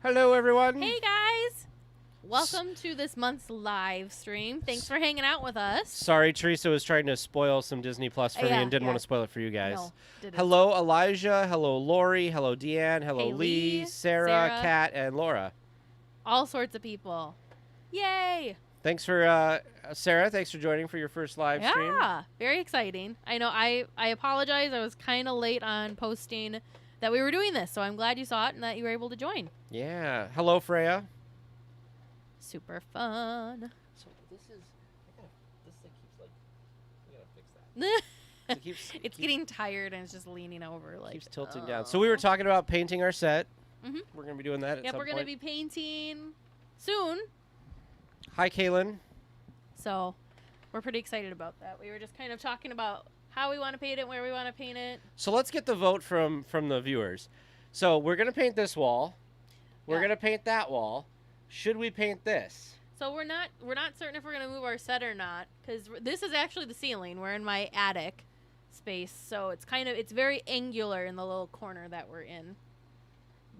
Hello, everyone. Hey, guys. Welcome to this month's live stream. Thanks for hanging out with us. Sorry, Teresa was trying to spoil some Disney Plus for me and didn't want to spoil it for you guys. No, didn't. Hello, Elijah. Hello, Lori. Hello, Deanne. Hello, Hey, Lee, Sarah, Kat, and Laura. All sorts of people. Yay. Thanks for, Sarah, thanks for joining for your first live stream. Yeah, very exciting. I know I apologize. I was kind of late on posting that we were doing this, so I'm glad you saw it and that you were able to join. Yeah. Hello, Freya. Super fun. So this thing keeps like, we gotta fix that. It's getting tired and it's just leaning over. Like Keeps tilting down. So we were talking about painting our set. Mm-hmm. We're going to be doing that at some point. Yep, we're going to be painting soon. Hi, Kaylin. So we're pretty excited about that. We were just kind of talking about how we want to paint it, where we want to paint it. So let's get the vote from the viewers. So we're going to paint this wall. We're going to paint that wall. Should we paint this? So we're not certain if we're going to move our set or not, because this is actually the ceiling. We're in my attic space, so it's very angular in the little corner that we're in.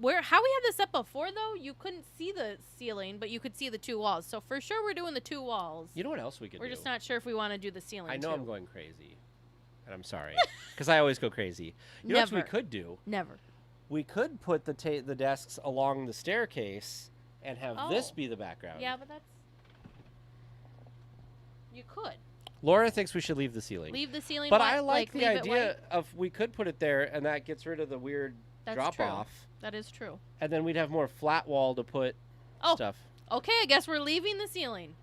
How we had this set before, though, you couldn't see the ceiling, but you could see the two walls. So for sure we're doing the two walls. You know what else we could do? We're just not sure if we want to do the ceiling, I know too. I'm going crazy, and I'm sorry, because I always go crazy. You know what we could do? Never. We could put the desks along the staircase and have this be the background. Yeah, but you could. Laura thinks we should leave the ceiling. Leave the ceiling But white, I like the leave idea of we could put it there, and that gets rid of the weird drop-off. That is true. And then we'd have more flat wall to put stuff. Okay, I guess we're leaving the ceiling.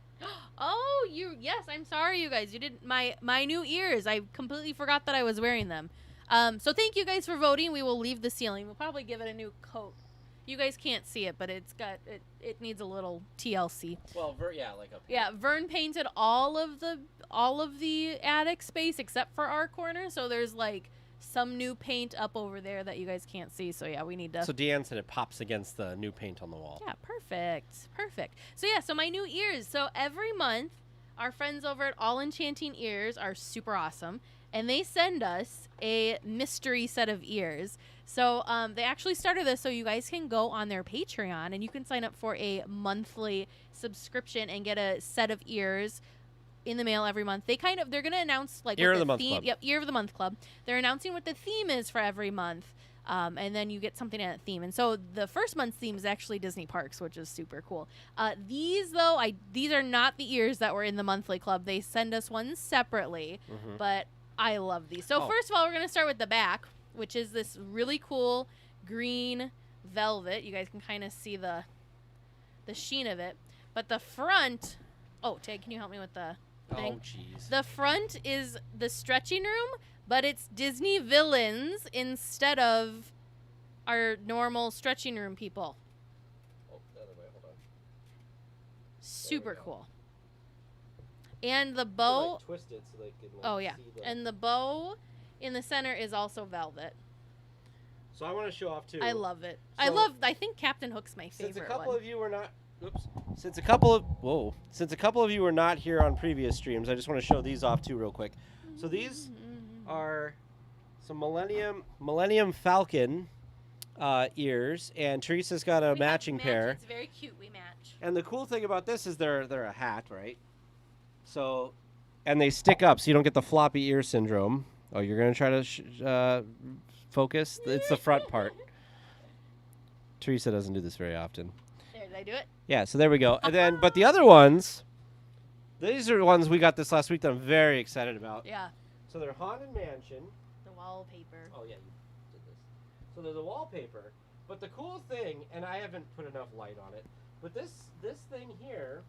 Oh, yes, I'm sorry, you guys. You didn't, my new ears, I completely forgot that I was wearing them. So thank you guys for voting. We will leave the ceiling. We'll probably give it a new coat. You guys can't see it, but it needs a little TLC. Well, like up here. Yeah, Vern painted all of the attic space except for our corner, so there's like some new paint up over there that you guys can't see. So yeah, we need to. So Deanne said it pops against the new paint on the wall. Yeah, perfect. So yeah, so my new ears. So every month, our friends over at All Enchanting Ears are super awesome, and they send us a mystery set of ears. So they actually started this so you guys can go on their Patreon and you can sign up for a monthly subscription and get a set of ears in the mail every month. They're going to announce like Ear what of the Month theme. Club. Yep, Ear of the Month Club. They're announcing what the theme is for every month. And then you get something in that theme. And so the first month's theme is actually Disney Parks, which is super cool. These are not the ears that were in the monthly club. They send us one separately, but I love these. So first of all, we're going to start with the back, which is this really cool green velvet. You guys can kind of see the sheen of it. But the front, Ted, can you help me with the thing? Oh, jeez. The front is the stretching room, but it's Disney villains instead of our normal stretching room people. Oh, the other way, hold on. Super cool. And the bow. Twist it so they can, see and the bow in the center is also velvet. So I want to show off too. I love it. So I think Captain Hook's my favorite Since a couple one. of you were not Since a couple of you were not here on previous streams, I just want to show these off too real quick. So these are some Millennium Falcon ears, and Teresa's got a matching pair. It's very cute. We match. And the cool thing about this is they're a hat, right? So, and they stick up, so you don't get the floppy ear syndrome. Oh, you're gonna try to focus? It's the front part. Teresa doesn't do this very often. There, did I do it? Yeah, so there we go. And then, but the other ones, these are the ones we got this last week that I'm very excited about. Yeah. So they're Haunted Mansion. The wallpaper. Oh, yeah, you did this. So they're the wallpaper. But the cool thing, and I haven't put enough light on it, but this thing here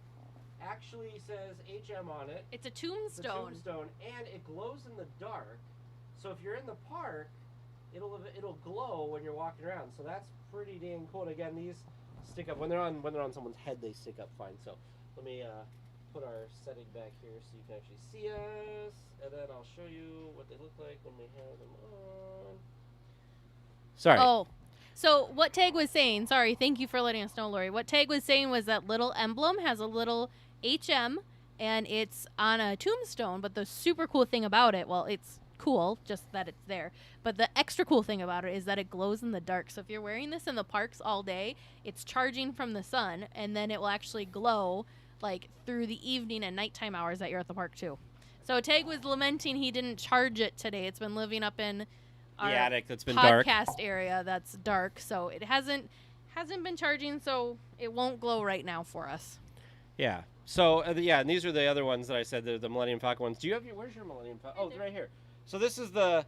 actually says HM on it. It's a tombstone. It's a tombstone, and it glows in the dark. So if you're in the park, it'll glow when you're walking around. So that's pretty dang cool. And again, these stick up when they're on someone's head. They stick up fine. So let me put our setting back here so you can actually see us, and then I'll show you what they look like when we have them on. Sorry. Oh. So what Tag was saying, sorry, thank you for letting us know, Lori. What Tag was saying was that little emblem has a little HM, and it's on a tombstone, but the super cool thing about it, well, it's cool, just that it's there. But the extra cool thing about it is that it glows in the dark. So if you're wearing this in the parks all day, it's charging from the sun, and then it will actually glow like through the evening and nighttime hours that you're at the park too. So Tag was lamenting he didn't charge it today. It's been living up in our The attic that's been dark. podcast area that's dark, so it hasn't been charging, so it won't glow right now for us. Yeah. So and these are the other ones that I said, the Millennium Falcon ones. Do you have where's your Millennium Falcon? Oh, right here. So this is the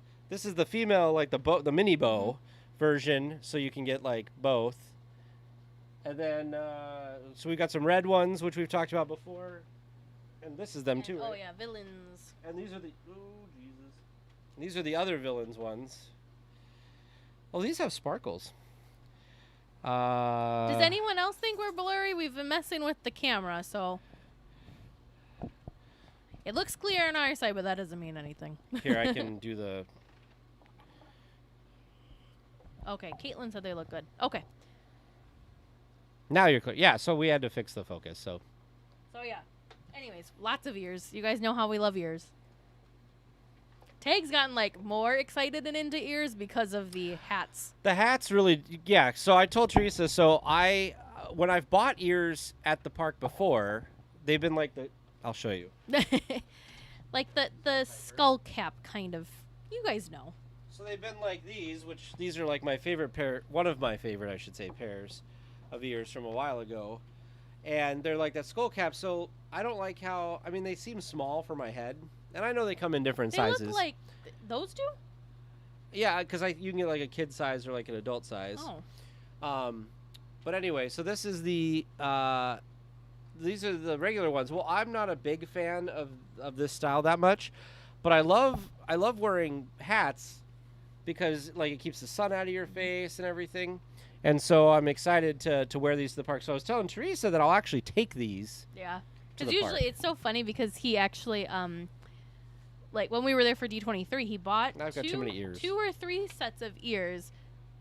female, like the mini bow version, so you can get like both. And then so we got some red ones, which we've talked about before, and this is them too. Oh right? yeah, villains. And these are these are the other villains ones. Oh, these have sparkles. Does anyone else think we're blurry? We've been messing with the camera, so it looks clear on our side, but that doesn't mean anything. Here, I can do the... Okay, Caitlin said they look good. Okay. Now you're clear. Yeah, so we had to fix the focus, so... So, yeah. Anyways, lots of ears. You guys know how we love ears. Tag's gotten, like, more excited and into ears because of the hats. The hats really... Yeah, so I told Teresa, so when I've bought ears at the park before, they've been like the... I'll show you. Like the skull cap kind of. You guys know. So they've been like these, which these are like my favorite pair, one of my favorite, I should say, pairs of ears from a while ago. And they're like that skull cap, so I don't like how, I mean, they seem small for my head. And I know they come in different sizes. They look like those do? Yeah, because you can get like a kid size or like an adult size. Oh. But anyway, so this is these are the regular ones. Well, I'm not a big fan of this style that much, but I love wearing hats because like it keeps the sun out of your face and everything. And so I'm excited to wear these to the park. So I was telling Teresa that I'll actually take these. Yeah. To Because the usually park. it's so funny because he actually like when we were there for D23, he bought I've got too many ears. 2 or 3 sets of ears.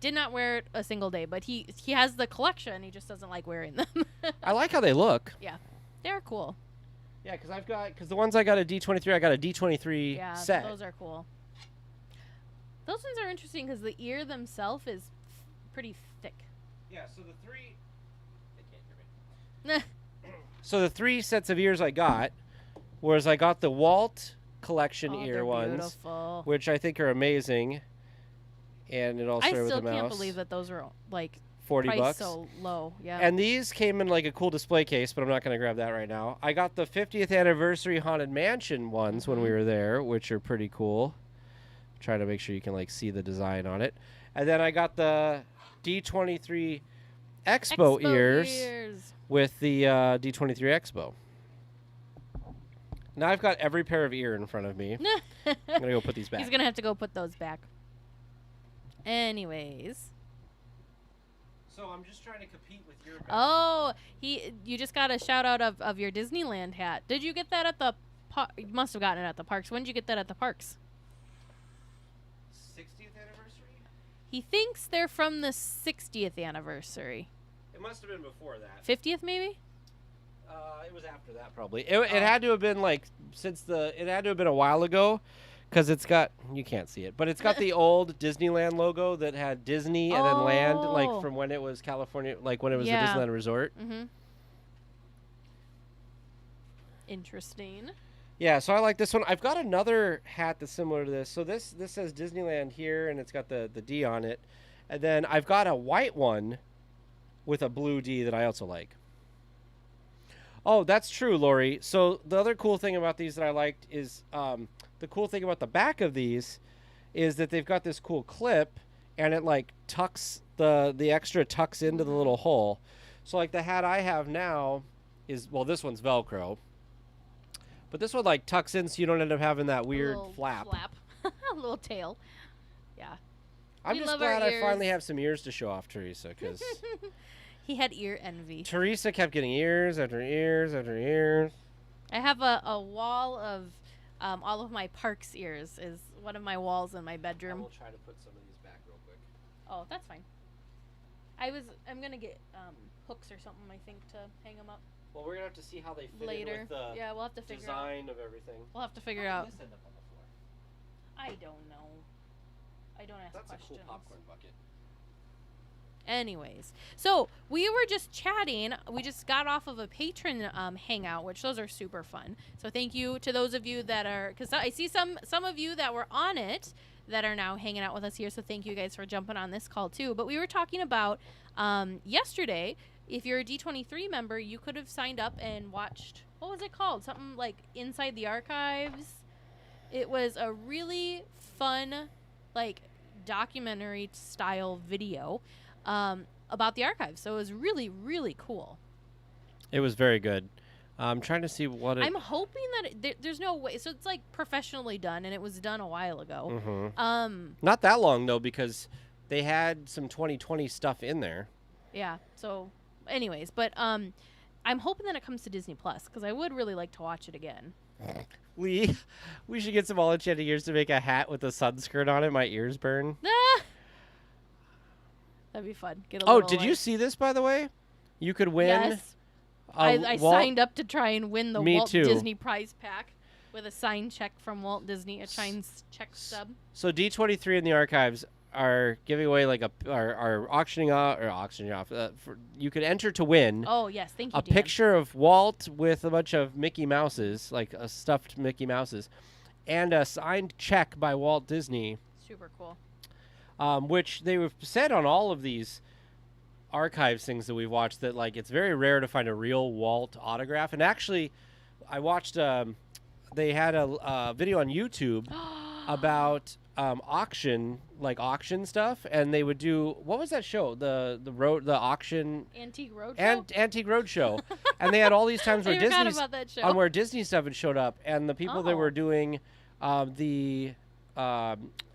Did not wear it a single day, but he has the collection. He just doesn't like wearing them. I like how they look. Yeah, they're cool. Yeah, because the ones I got at D23, I got a D23 Yeah, set. those are cool. Those ones are interesting because the ear themselves is pretty thick. Yeah, so the 3... They can't hear me. So the 3 sets of ears I got, whereas I got the Walt collection ear they're ones, beautiful. which I think are amazing. And it all I started with still the mouse. can't believe that those were like $40 priced so low. Yeah. And these came in like a cool display case, but I'm not going to grab that right now. I got the 50th anniversary Haunted Mansion ones when we were there, which are pretty cool. Try to make sure you can like see the design on it. And then I got the D23 Expo ears with the D23 Expo. Now I've got every pair of ear in front of me. I'm going to go put these back. He's going to have to go put those back. Anyways. So I'm just trying to compete with your bag. Oh, you just got a shout out of your Disneyland hat. Did you get that at the you must have gotten it at the parks. When did you get that at the parks? 60th anniversary? He thinks they're from the 60th anniversary. It must have been before that. 50th maybe? It was after that probably. It had to have been like it had to have been a while ago. Because it's got, you can't see it, but it's got the old Disneyland logo that had Disney and then land, like from when it was California, like when it was the Disneyland Resort. Mm-hmm. Interesting. Yeah, so I like this one. I've got another hat that's similar to this. So this says Disneyland here, and it's got the D on it. And then I've got a white one with a blue D that I also like. Oh, that's true, Lori. So the other cool thing about these that I liked is the cool thing about the back of these is that they've got this cool clip, and it like tucks the extra tucks into the little hole. So like the hat I have now is, well, this one's Velcro, but this one like tucks in so you don't end up having that weird flap. A little tail. Yeah. I'm just glad I finally have some ears to show off, Teresa, because he had ear envy. Teresa kept getting ears after ears after ears. I have a wall of all of my parks ears is one of my walls in my bedroom. I will try to put some of these back real quick. Oh, that's fine. I'm gonna get hooks or something, I think, to hang them up. Well, we're gonna have to see how they fit later. in with the Yeah, we'll have to figure design of everything. We'll have to figure out. This end up on the floor? I don't know. I don't ask That's questions. a cool popcorn bucket. Anyways, so we were just chatting. We just got off of a patron hangout, which those are super fun. So thank you to those of you that are, because I see some of you that were on it that are now hanging out with us here. So thank you guys for jumping on this call too. But we were talking about yesterday. If you're a D23 member, you could have signed up and watched, what was it called? Something like Inside the Archives. It was a really fun, like, documentary style video about the archives. So it was really, really cool. It was very good. I'm trying to see what I'm hoping that there's no way. So it's like professionally done, and it was done a while ago. Mm-hmm. Not that long, though, because they had some 2020 stuff in there. Yeah. So anyways, but I'm hoping that it comes to Disney Plus because I would really like to watch it again. We should get some All Enchanted Ears to make a hat with a sunskirt on it. My ears burn. That'd be fun. Get a oh, little, did you see this, by the way? You could win. Yes. I signed up to try and win the Walt Disney prize pack with a signed check from Walt Disney, a signed check stub. So D23 in the archives are giving away like are auctioning off. You could enter to win. Oh yes, thank you. A Dan. picture of Walt with a bunch of Mickey Mouses, like a stuffed Mickey Mouses, and a signed check by Walt Disney. Super cool. Which they have said on all of these archives things that we've watched that like it's very rare to find a real Walt autograph. And actually, I watched they had a video on YouTube about auction stuff, and they would do, what was that show, the auction Antique Roadshow? Antique Roadshow. And they had all these times where where Disney stuff had showed up, and the people that were doing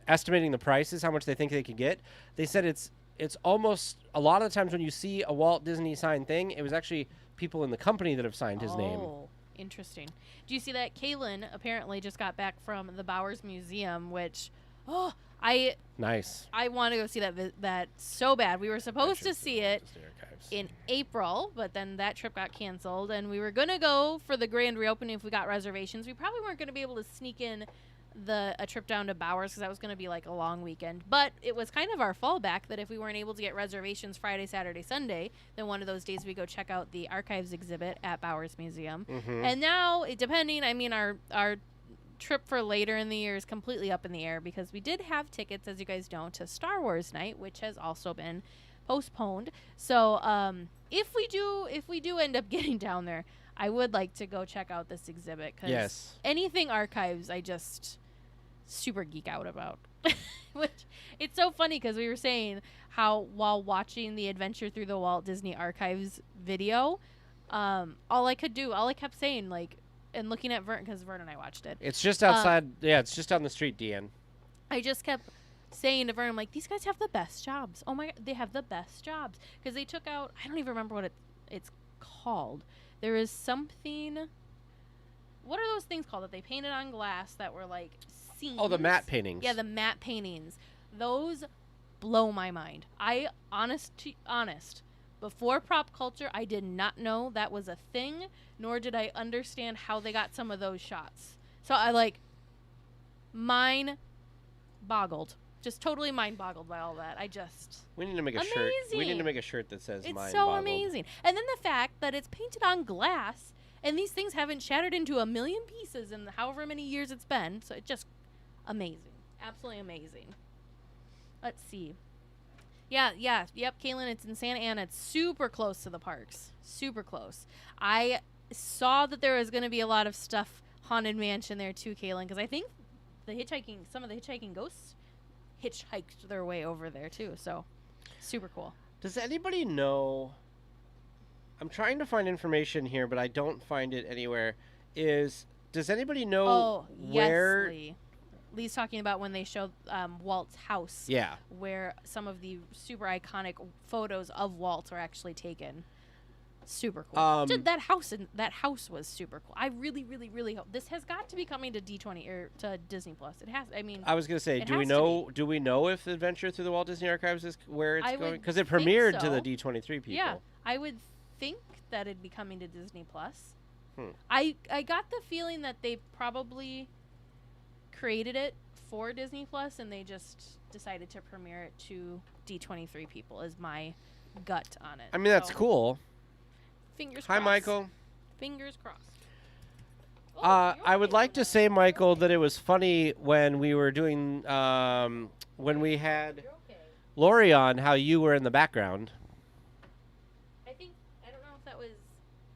estimating the prices, how much they think they could get, they said it's almost a lot of the times when you see a Walt Disney signed thing, it was actually people in the company that have signed his name. Oh, interesting. Do you see that Kaylin apparently just got back from the Bowers Museum, which, nice. I want to go see that so bad. We were supposed to see it in April, but then that trip got canceled, and we were going to go for the grand reopening if we got reservations. We probably weren't going to be able to sneak in a trip down to Bowers because that was going to be like a long weekend, but it was kind of our fallback that if we weren't able to get reservations Friday, Saturday, Sunday, then one of those days we go check out the archives exhibit at Bowers Museum. And now, our trip for later in the year is completely up in the air because we did have tickets, as you guys know, to Star Wars night, which has also been postponed. So if we do end up getting down there, I would like to go check out this exhibit because anything archives I just super geek out about. Which it's so funny because we were saying how while watching the Adventure Through the Walt Disney Archives video, all I kept saying, like, and looking at Vern, because Vern and I watched it. It's just outside. It's just down the street, Deanne. I just kept saying to Vern, I'm like, these guys have the best jobs. Oh my God, they have the best jobs because they took out. I don't even remember what it's called. There is something. What are those things called that they painted on glass that were like scenes? Oh, the matte paintings. Yeah, the matte paintings. Those blow my mind. Honest, before prop culture, I did not know that was a thing, nor did I understand how they got some of those shots. So mine boggled. Just totally mind boggled by all that. We need to make a shirt. We need to make a shirt that says mind boggled. It's so amazing. And then the fact that it's painted on glass and these things haven't shattered into a million pieces in however many years it's been. So it's just amazing. Absolutely amazing. Let's see. Yep, Kaylin, it's in Santa Ana. It's super close to the parks. Super close. I saw that there was going to be a lot of stuff Haunted Mansion there too, Kaylin, because I think some of the hitchhiking ghosts hitchhiked their way over there too. So super cool. Does anybody know? I'm trying to find information here, but I don't find it anywhere. Does anybody know where? Yes, Lee's talking about when they showed Walt's house. Yeah. Where some of the super iconic photos of Walt were actually taken. Super cool. Dude, that house was super cool. I really, really, really hope this has got to be coming to D20 or to Disney Plus. It has. I mean, I was gonna say, do we know if Adventure Through the Walt Disney Archives is where it's going? Because it premiered to the D23 people. Yeah, I would think that it'd be coming to Disney Plus. I got the feeling that they probably created it for Disney Plus, and they just decided to premiere it to D23 people. Is my gut on it. I mean, that's cool. Fingers Hi, crossed. Michael. Fingers crossed. Oh, I would like to say, Michael, that it was funny when we were doing, when we had You're okay. Lori on, how you were in the background. I don't know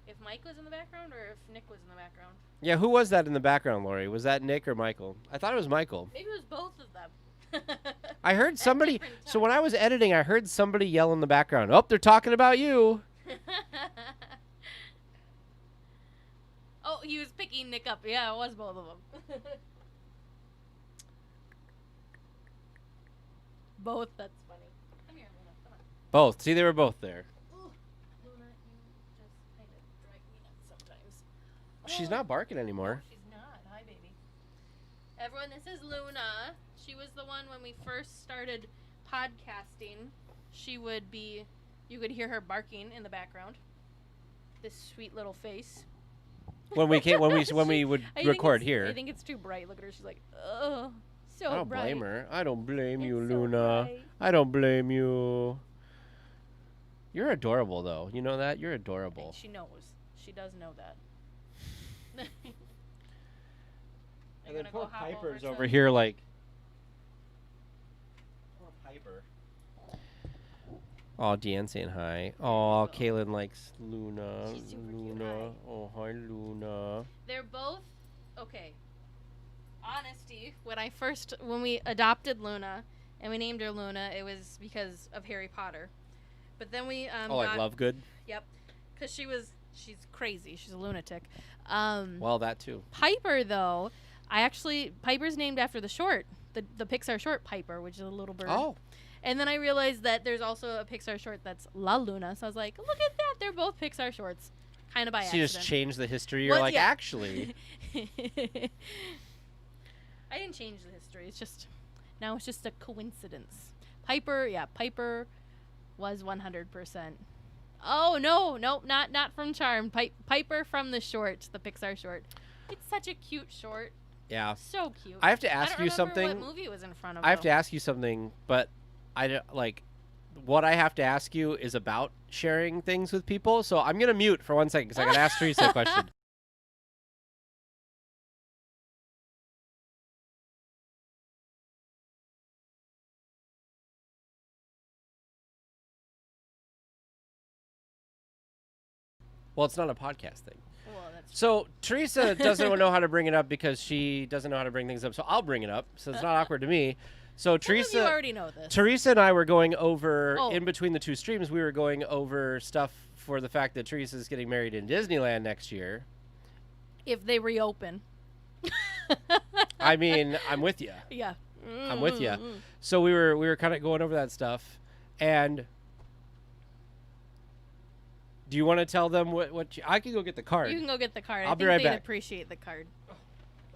if Mike was in the background or if Nick was in the background. Yeah, who was that in the background, Lori? Was that Nick or Michael? I thought it was Michael. Maybe it was both of them. I heard somebody, so when I was editing, I heard somebody yell in the background, "Oh, they're talking about you." Oh, he was picking Nick up. Yeah, it was both of them. Both, that's funny. Come here, Luna. Come on. Both. See, they were both there. Ooh. Luna, you just kind of drag me nuts sometimes. She's not barking anymore. No, she's not. Hi, baby. Everyone, this is Luna. She was the one when we first started podcasting. You could hear her barking in the background. This sweet little face. When we would record here. I think it's too bright. Look at her. She's like, oh, so I don't bright. blame her. I don't blame you, It's so Luna. bright. I don't blame you. You're adorable, though. You know that? You're adorable. And she knows. She does know that. And then You're gonna poor go hop Piper's over over to- here like... Poor Piper. Oh, Deanne saying hi. Oh, Kaylin likes Luna. She's super cute. Luna. Hi. Oh, hi, Luna. They're both okay. Honesty. When we adopted Luna and we named her Luna, it was because of Harry Potter. But then we Like Lovegood? Yep, because she's crazy. She's a lunatic. Well, that too. Piper though, Piper's named after the short, the Pixar short Piper, which is a little bird. Oh. And then I realized that there's also a Pixar short that's La Luna. So I was like, look at that. They're both Pixar shorts. Kind of by So you accident. just changed the history. You're Well, like, yeah. actually. I didn't change the history. Now it's just a coincidence. Piper was 100%. Oh, no, not from Charmed. Piper from the short, the Pixar short. It's such a cute short. Yeah. So cute. I have to I ask don't you remember something. what movie it was in front of. I have though. to ask you something, but I don't, what I have to ask you is about sharing things with people. So I'm going to mute for 1 second because I got to ask Teresa a question. Well, it's not a podcast thing. Well, that's So Teresa doesn't know how to bring it up because she doesn't know how to bring things up. So I'll bring it up. So it's not awkward to me. So Some of Teresa, you already know this. Teresa and I were going over, Oh. in between the two streams, we were going over stuff for the fact that Teresa's getting married in Disneyland next year. If they reopen. I mean, I'm with you. Yeah. I'm with ya. So we were kind of going over that stuff. And do you want to tell them what I can go get the card. You can go get the card. I'll I be think right they'd back. appreciate the card.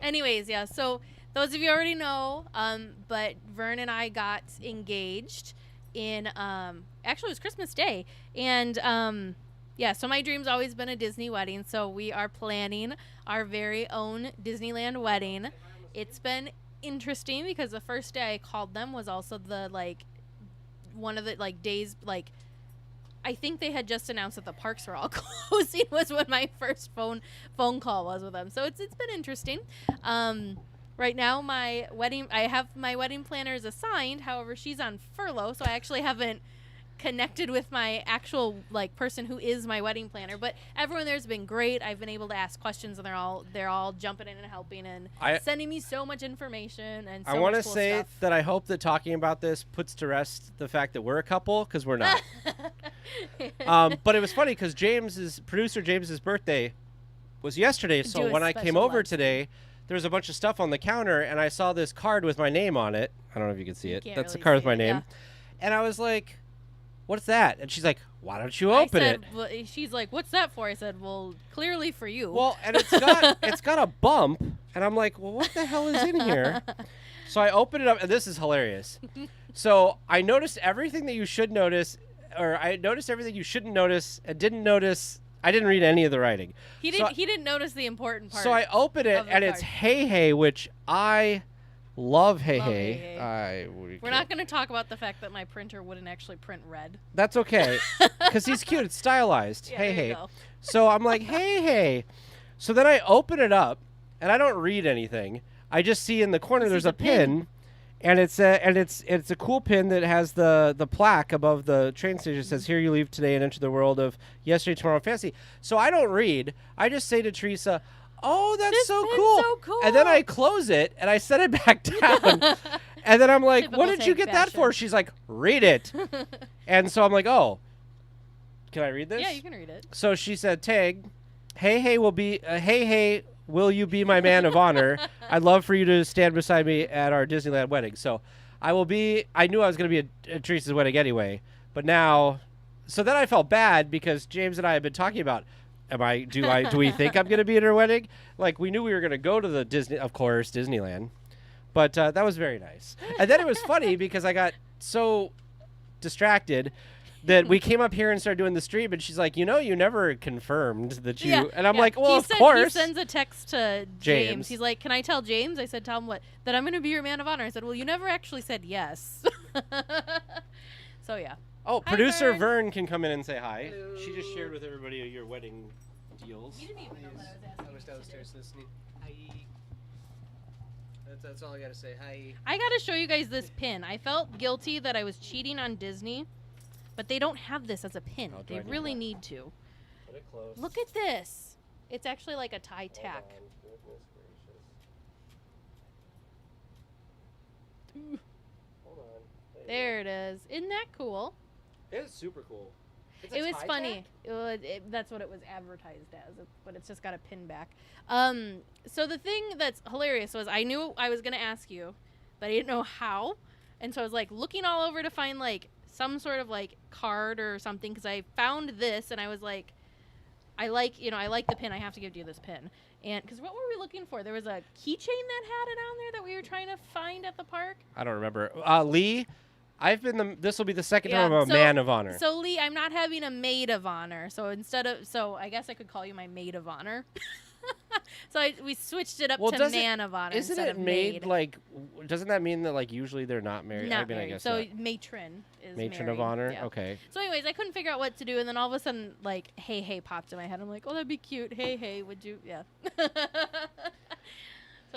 Anyways, yeah. So those of you already know, but Vern and I got engaged in actually it was Christmas Day, and yeah. So my dream's always been a Disney wedding. So we are planning our very own Disneyland wedding. It's been interesting because the first day I called them was also the one of the days I think they had just announced that the parks were all closing was when my first phone call was with them. So it's been interesting. Right now I have my wedding planners assigned. However, she's on furlough, so I actually haven't connected with my actual person who is my wedding planner. But everyone there's been great. I've been able to ask questions, and they're all jumping in and helping and sending me so much information and so I want to much cool say stuff. that I hope that talking about this puts to rest the fact that we're a couple, because we're not. But it was funny because producer James's birthday was yesterday. So Do a when I came special over live stream. today, there was a bunch of stuff on the counter, and I saw this card with my name on it. I don't know if you can see You it. can't That's the really card with see my it, name. yeah. And I was like, what's that? And she's like, why don't you open it? Well, she's like, what's that for? I said, well, clearly for you. Well, and it's got a bump, and I'm like, well, what the hell is in here? So I opened it up, and this is hilarious. So I noticed everything that you should notice, or I noticed everything you shouldn't notice, and didn't notice. I didn't read any of the writing. He So didn't notice the important part. So I open it, of the and it's card. Hey Hey, which I Love Hey Love Hey. Hey Hey. We We're not going to talk about the fact that my printer wouldn't actually print red. That's okay, because he's cute. It's stylized. Yeah, Hey there you Hey. go. So I'm like, Hey Hey. So then I open it up, and I don't read anything. I just see in the corner You see there's the a pin. And it's a cool pin that has the plaque above the train station that says, "Here you leave today and enter the world of yesterday, tomorrow, and fantasy." So I don't read. I just say to Teresa, "Oh, that's This so pin's cool. so cool. And then I close it and I set it back down. And then I'm like, Typical "What did you Tag get that for?" fashion. She's like, "Read it." And so I'm like, "Oh, can I read this?" Yeah, you can read it. So she said, "Tag, hey hey will you be my man of honor? I'd love for you to stand beside me at our Disneyland wedding." So I will be. I knew I was going to be at Teresa's wedding anyway, but now, so then I felt bad because James and I have been talking about, do we think I'm going to be at her wedding? Like, we knew we were going to go to the Disneyland, but that was very nice. And then it was funny because I got so distracted that we came up here and started doing the stream, and she's like, you never confirmed that you. Yeah, and I'm yeah. like, well, of course. He sends a text to James. He's like, "Can I tell James?" I said, "Tell him what? That I'm going to be your man of honor." I said, "Well, you never actually said yes." So yeah. Oh, Hi, producer Vern. Vern can come in and say hi. Hello. She just shared with everybody your wedding deals. didn't even know that I was asking. I was downstairs listening. Hi. That's all I gotta say. Hi. I got to show you guys this pin. I felt guilty that I was cheating on Disney, but they don't have this as a pin. Oh, do They I need really that? need to. Put it close. Look at this. It's actually like a tie tack. Goodness gracious. Hold on. There it is. Isn't that cool? It is super cool. It's a It was tie funny. tack? That's what it was advertised as, but it's just got a pin back. So the thing that's hilarious was I knew I was gonna ask you, but I didn't know how, and so I was like looking all over to find like some sort of like card or something because I found this and I was like, I like the pin. I have to give you this pin. And because what were we looking for? There was a keychain that had it on there that we were trying to find at the park. I don't remember. Lee, this will be the second Yeah, time I'm a so- man of honor. So Lee, I'm not having a maid of honor. So I guess I could call you my maid of honor. So we switched it up to doesn't- man of honor Isn't instead it of made like? Doesn't that mean that like usually they're not married? Not I mean, married. I guess so not. matron is Matron married. of honor. Yeah. Okay. So anyways, I couldn't figure out what to do, and then all of a sudden, like, hey, hey popped in my head. I'm like, oh, that'd be cute. Hey, hey, would you? Yeah. So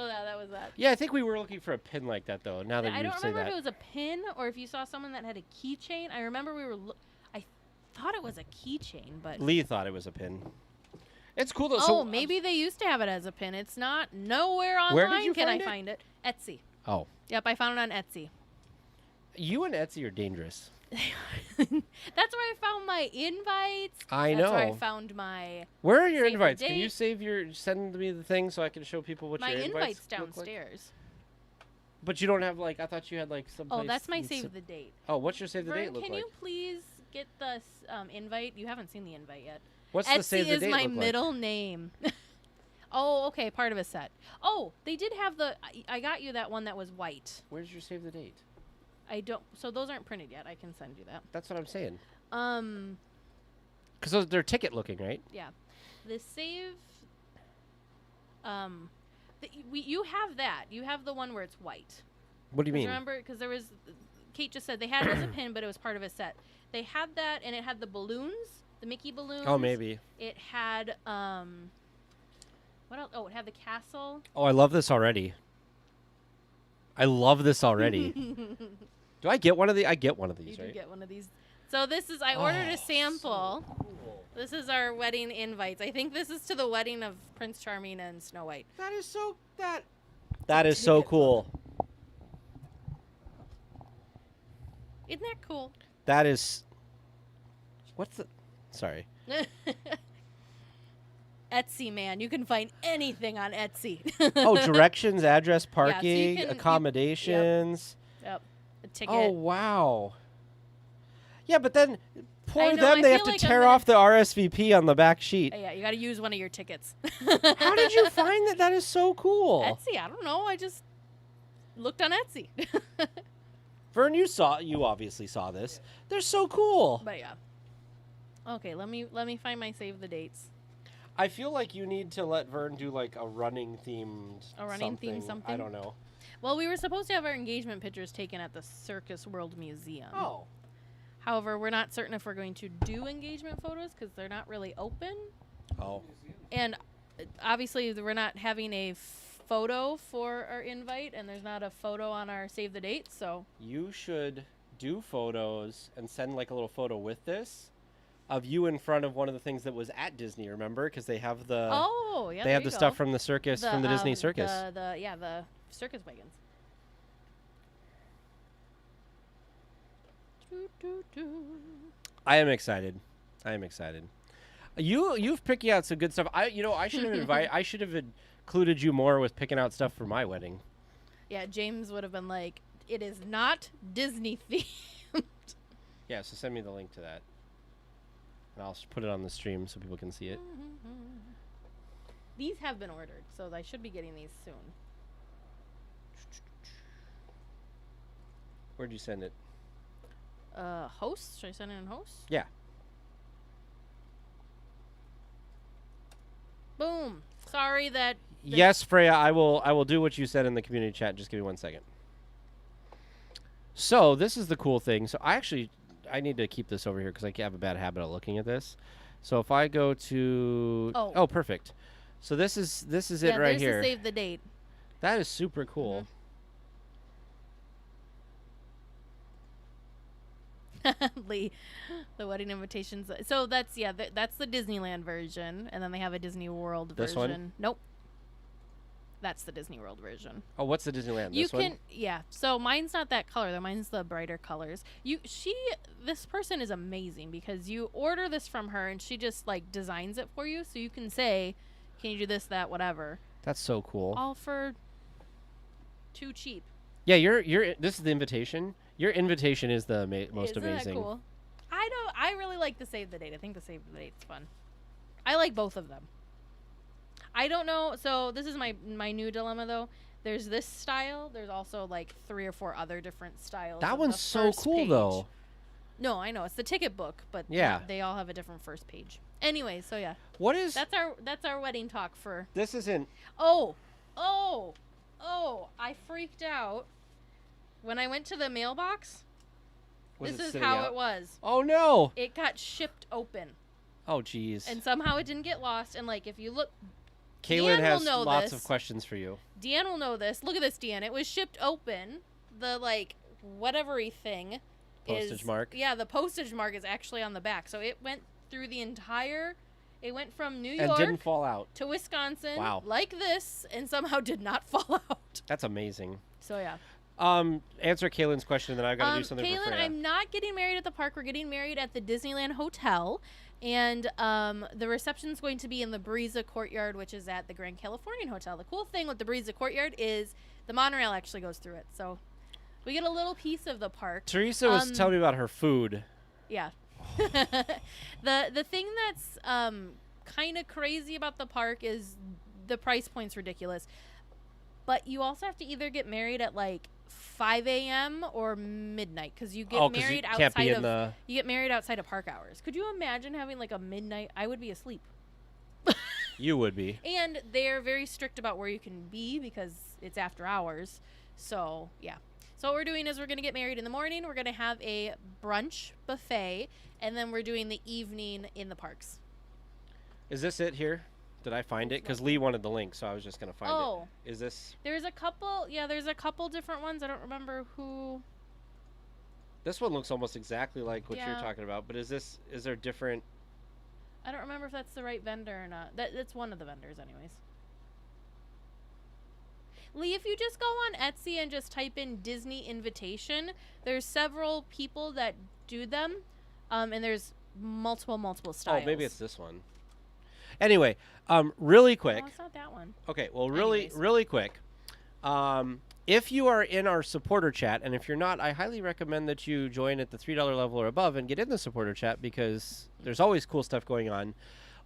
that was that. Yeah, I think we were looking for a pin like that though. Now that I you don't say remember that. if it was a pin or if you saw someone that had a keychain. I remember I thought it was a keychain, but Lee thought it was a pin. It's cool though. oh, so maybe they used to have it as a pin. It's not nowhere online. Where did you can find I it? find it? Etsy. Oh, Yep, I found it on Etsy. you and Etsy are dangerous. That's where I found my invites. I That's where I know. found my Where are your Save the invites? Can you date. send me the thing so I can show people what my your invites look like? downstairs. But you don't have like I thought you had like some. Oh, that's my save the date. Oh, what's your save the Vern, date look can like? you please get the invite? You haven't seen the invite yet. What's the Etsy save the is date my look middle name. Oh, okay, part of a set. Oh, they did have I got you that one that was white. like? Where's your save the date? I don't. So those aren't printed yet. I can send you that. That's what I'm saying. Um, Because they're ticket looking, right? yeah, the save. You have that. You have the one where it's white. What do you mean? Remember, because there was, Kate just said they had it as a pin, but it was part of a set. They had that, and it had the balloons, the Mickey balloons. Oh, maybe. It had what else? Oh, it had the castle. Oh, I love this already. I love this already. Do I get one of these? I get one of You these, do right? get one of these. So this is, I ordered a sample. So cool. This is our wedding invites. I think this is to the wedding of Prince Charming and Snow White. That is so That is so cool. Isn't that cool? That is. What's the? Sorry. Etsy, man. You can find anything on Etsy. Oh, directions, address, parking, can- accommodations. Yep. A ticket. Oh wow. Yeah, but then poor I know, them. I They have feel to like tear I'm off the RSVP on the back sheet. Yeah, you got to use one of your tickets. How did you find that? That is so cool. Etsy? I don't know. I just looked on Etsy. Vern, you obviously saw this. They're so cool. But yeah. Okay, let me find my save the dates. I feel like you need to let Vern do like a running themed A running theme something? I don't know. Well, we were supposed to have our engagement pictures taken at the Circus World Museum. Oh. However, we're not certain if we're going to do engagement photos because they're not really open. Oh. And obviously, we're not having a photo for our invite, and there's not a photo on our save the date, so. You should do photos and send like a little photo with this of you in front of one of the things that was at Disney, remember? Because they have the they have the stuff from the circus, from the Disney circus. The circus wagons. I am excited. You've picked out some good stuff. I should have I should have included you more with picking out stuff for my wedding. Yeah, James would have been like, it is not Disney themed. Yeah, so send me the link to that. And I'll put it on the stream so people can see it. These have been ordered, so I should be getting these soon. Where'd you send it? Hosts? Should I send it in hosts? Yeah. Boom. Sorry that. Yes, Freya, I will do what you said in the community chat. Just give me 1 second. So this is the cool thing. So I need to keep this over here because I have a bad habit of looking at this. So if I go to perfect. So this is it right here. To save the date. That is super cool. Lee, the wedding invitations. So that's that's the Disneyland version, and then they have a Disney World version. This one? Nope. That's the Disney World version. Oh, what's the Disneyland? You this can one? Yeah. So mine's not that color though. Mine's the brighter colors. This person is amazing because you order this from her and she just like designs it for you, so you can say, "Can you do this, that, whatever?" That's so cool. All for too cheap. Yeah, this is the invitation. Your invitation is the most Isn't amazing. That cool? I really like the save the date. I think the save the date's fun. I like both of them. I don't know. So this is my new dilemma though. There's this style. There's also like 3 or 4 other different styles. That of one's the so first cool page. though. No, I know it's the ticket book, but yeah, they all have a different first page. Anyway, so yeah. What is? That's our wedding talk for. This isn't. Oh! I freaked out when I went to the mailbox. This is how it was. Oh no! It got shipped open. Oh jeez. And somehow it didn't get lost. And like, if you look, Kaylin Deanne has will know lots this. of questions for you. Deanne will know this. Look at this, Deanne. It was shipped open. The like whatever-y thing. Postage mark. Yeah, the postage mark is actually on the back. So it went through the entire. It went from New and York didn't fall out to Wisconsin. Wow. Like this, and somehow did not fall out. That's amazing. So yeah. Answer Kaylin's question, then I've got to do something for Kaylin, Freya. I'm not getting married at the park. We're getting married at the Disneyland Hotel. And the reception's going to be in the Breeza Courtyard, which is at the Grand Californian Hotel. The cool thing with the Breeza Courtyard is the monorail actually goes through it. So we get a little piece of the park. Teresa was telling me about her food. Yeah. The thing that's kind of crazy about the park is the price point's ridiculous. But you also have to either get married at like 5 a.m. or midnight because you get married you get married outside of park hours. Could you imagine having like a midnight? I would be asleep. You would be. And they're very strict about where you can be because it's after hours. So yeah. So what we're doing is we're going to get married in the morning. We're going to have a brunch buffet, and then we're doing the evening in the parks. Is this it here? Did I find it? Because Lee wanted the link, so I was just going to find it. Is this? There's a couple different ones. I don't remember who. This one looks almost exactly like what you're talking about, but is there different? I don't remember if that's the right vendor or not. That's one of the vendors anyways. Lee, if you just go on Etsy and just type in Disney invitation, there's several people that do them, and there's multiple styles. Oh, maybe it's this one. Anyway, really quick. No, it's not that one. Okay, well, really quick. If you are in our supporter chat, and if you're not, I highly recommend that you join at the $3 level or above and get in the supporter chat because there's always cool stuff going on.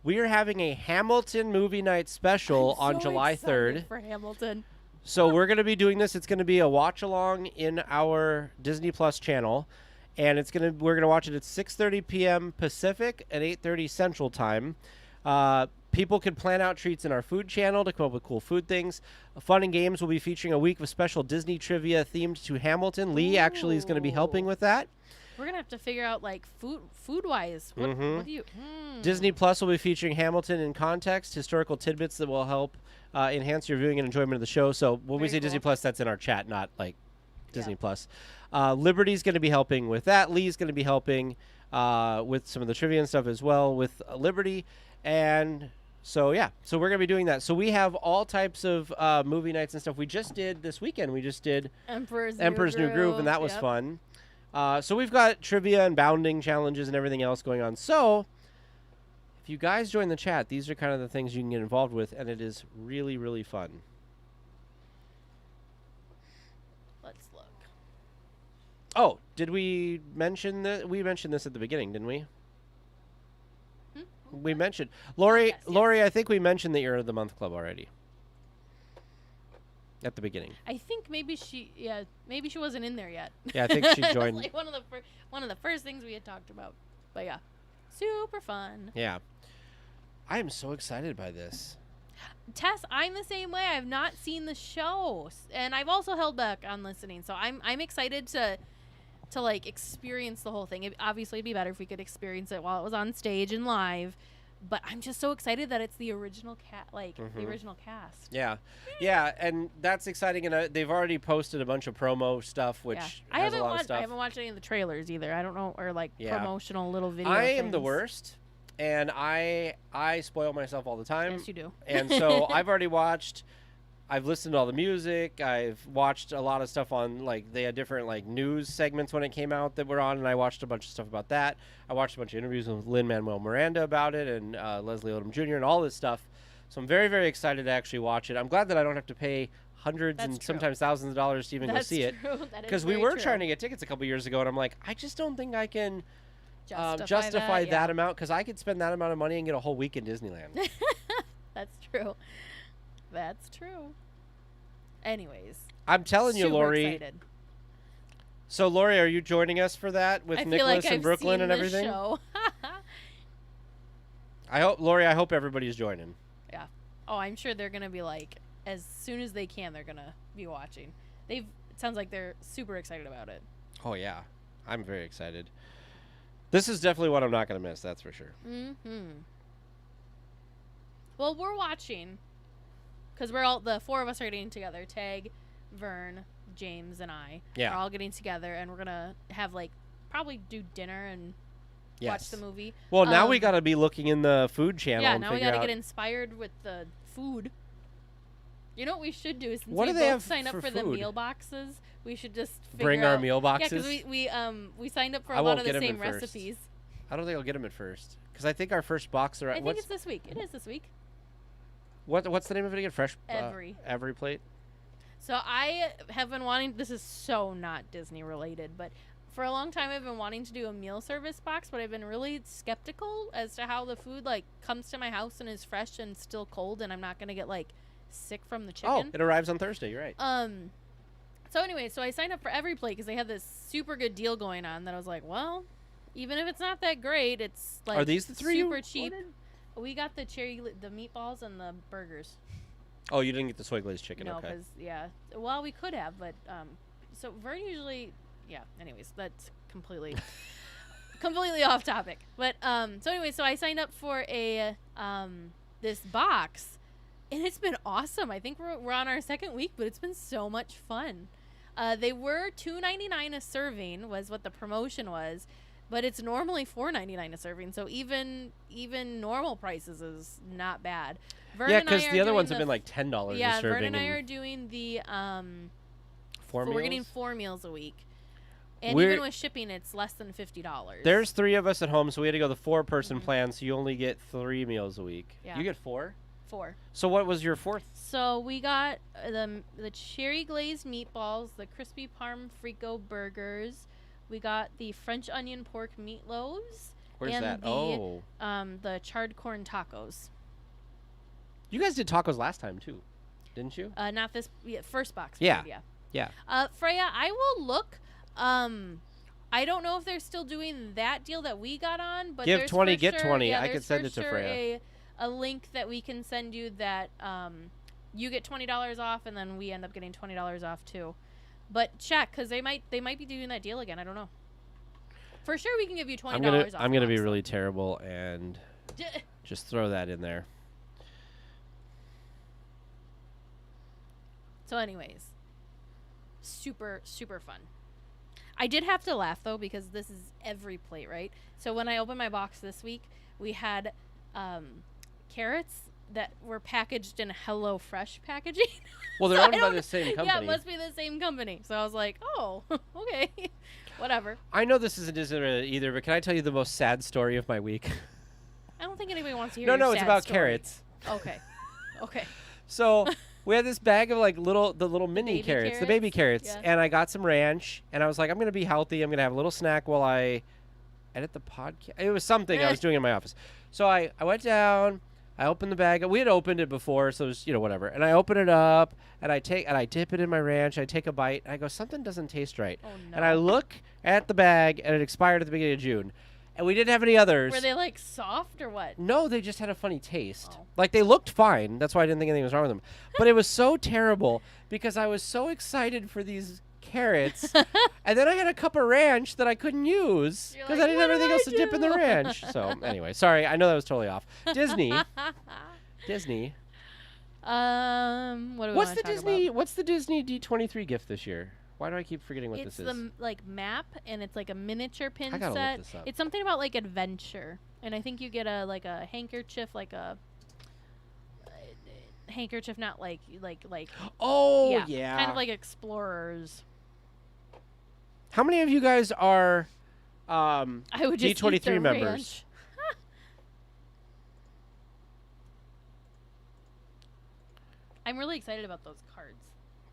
We are having a Hamilton movie night special on July 3rd. For Hamilton. So we're going to be doing this. It's going to be a watch along in our Disney Plus channel, and we're going to watch it at 6:30 p.m. Pacific and 8:30 Central Time. People can plan out treats in our food channel to come up with cool food things. Fun and Games will be featuring a week of special Disney trivia themed to Hamilton. Lee actually is going to be helping with that. We're gonna have to figure out like food wise. What do you? Disney Plus will be featuring Hamilton in context, historical tidbits that will help enhance your viewing and enjoyment of the show. So when we Very say cool. Disney Plus, that's in our chat, not like Disney Plus. Liberty's going to be helping with that. Lee's going to be helping with some of the trivia and stuff as well with Liberty. And so, yeah. So we're going to be doing that. So we have all types of movie nights and stuff. We just did this weekend. We just did Emperor's New Groove, and that was fun. So we've got trivia and bounding challenges and everything else going on. So if you guys join the chat, these are kind of the things you can get involved with, and it is really, really fun. Let's look. Oh, did we mention that? We mentioned this at the beginning, didn't we? We mentioned Lori. Yes. Lori, I think we mentioned the Ear of the Month Club already at the beginning. I think maybe she wasn't in there yet. Yeah, I think she That's joined. like one of the first things we had talked about. But yeah, super fun. Yeah, I am so excited by this. Tess, I'm the same way. I've not seen the show, and I've also held back on listening. So I'm excited to like experience the whole thing. Obviously, it'd be better if we could experience it while it was on stage and live. But I'm just so excited that it's the original the original cast. Yeah, and that's exciting. And they've already posted a bunch of promo stuff, which I has a lot of stuff. I haven't watched any of the trailers either. I don't know, or like Yeah. promotional little video. I am the things. worst, and I spoil myself all the time. Yes, you do. And so I've already watched. I've listened to all the music. I've watched a lot of stuff on, like, they had different, like, news segments when it came out that were on, and I watched a bunch of stuff about that. I watched a bunch of interviews with Lin-Manuel Miranda about it and Leslie Odom Jr. and all this stuff. So I'm very, very excited to actually watch it. I'm glad that I don't have to pay hundreds That's and true. sometimes thousands of dollars to even go see it. Because we were trying to get tickets a couple years ago, and I'm like, I just don't think I can justify that amount, because I could spend that amount of money and get a whole week in Disneyland. That's true. That's true. Anyways, I'm telling you, super Lori. excited. So, Lori, are you joining us for that with I feel Nicholas like and I've Brooklyn seen and the everything? show. I hope, Lori. I hope everybody's joining. Yeah. Oh, I'm sure they're gonna be like, as soon as they can, they're gonna be watching. It sounds like they're super excited about it. Oh yeah, I'm very excited. This is definitely what I'm not going to miss. That's for sure. Well, we're watching because the four of us are getting together. Tag, Vern, James, and I are all getting together, and we're gonna have probably do dinner and watch the movie. Well, now we got to be looking in the food channel. Yeah, and now we got to get inspired with the food. You know what we should do? Since What we do they both have sign up for for the food? meal boxes, we should just bring figure our out, meal boxes. Yeah, because we signed up for I a lot won't of get the 'em same at first. recipes. I don't think I'll get them at first because I think our first box are. I think it's this week. It is this week. What's the name of it again? Fresh Every plate. So I have been wanting. This is so not Disney related, but for a long time I've been wanting to do a meal service box, but I've been really skeptical as to how the food comes to my house and is fresh and still cold, and I'm not gonna get sick from the chicken. Oh, it arrives on Thursday. You're right. So anyway, I signed up for Every Plate because they had this super good deal going on that I was like, well, even if it's not that great, it's Are these the three super you cheap. ordered? We got the the meatballs and the burgers. Oh, you didn't get the soy glazed chicken. No, Okay. because well, we could have, but so Vern usually, Anyways, that's completely off topic. But so anyway, so I signed up for a this box, and it's been awesome. I think we're on our second week, but it's been so much fun. They were $2.99 a serving was what the promotion was, but it's normally $4.99 a serving. So even normal prices is not bad. Vern Yeah, and I because the are other doing ones have been $10 yeah, a serving. Vern and I are doing the four meals? we're getting 4 meals a week. And We're- even with shipping, it's less than $50. There's 3 of us at home, so we had to go the 4-person plan. So you only get 3 meals a week. Yeah. You get 4. 4. So what was your 4th? So we got the cherry glazed meatballs, the crispy parm frico burgers. We got the French onion pork meatloaves. Where's and that? The charred corn tacos. You guys did tacos last time too, didn't you? Not this first box. we Yeah. did, Yeah. Freya, I will look. I don't know if they're still doing that deal that we got on, but Give there's 20, for get sure, 20. Yeah, I could there's send for it to sure Freya. a link that we can send you that you get $20 off, and then we end up getting $20 off too. But check, because they might be doing that deal again. I don't know. For sure, we can give you $20 off. I'm gonna be really terrible and just throw that in there. So, anyways, super fun. I did have to laugh though, because this is every plate, right? So when I opened my box this week, we had carrots that were packaged in HelloFresh packaging. Well, they're So owned by the same company. Yeah, it must be the same company. So I was like, oh, okay, whatever. I know this isn't Disney either, but can I tell you the most sad story of my week? I don't think anybody wants to hear. No, your it's sad about story. carrots. Okay. So we had this bag of like the little mini baby carrots, the baby carrots, Yeah. and I got some ranch, and I was like, I'm gonna be healthy. I'm gonna have a little snack while I edit the podcast. It was something I was doing in my office. So I went down. I opened the bag. We had opened it before, so it was, whatever. And I open it up, and I dip it in my ranch. I take a bite, and I go, something doesn't taste right. Oh, no. And I look at the bag, and it expired at the beginning of June. And we didn't have any others. Were they like soft or what? No, they just had a funny taste. Oh. Like, they looked fine. That's why I didn't think anything was wrong with them. But it was so terrible because I was so excited for these carrots. And then I had a cup of ranch that I couldn't use You're because like, I didn't "What have anything do else I to dip in the do?" ranch. So, anyway, sorry. I know that was totally off. Disney. What do we What's wanna the talk Disney? about? What's the Disney D23 gift this year? Why do I keep forgetting what It's this the is? map, and it's like a miniature pin I gotta look set. this up. It's something about like adventure, and I think you get a handkerchief, like a handkerchief, not like Oh, yeah, yeah. kind of like explorers. How many of you guys are I would just D23 eat the members? ranch. I'm really excited about those cards.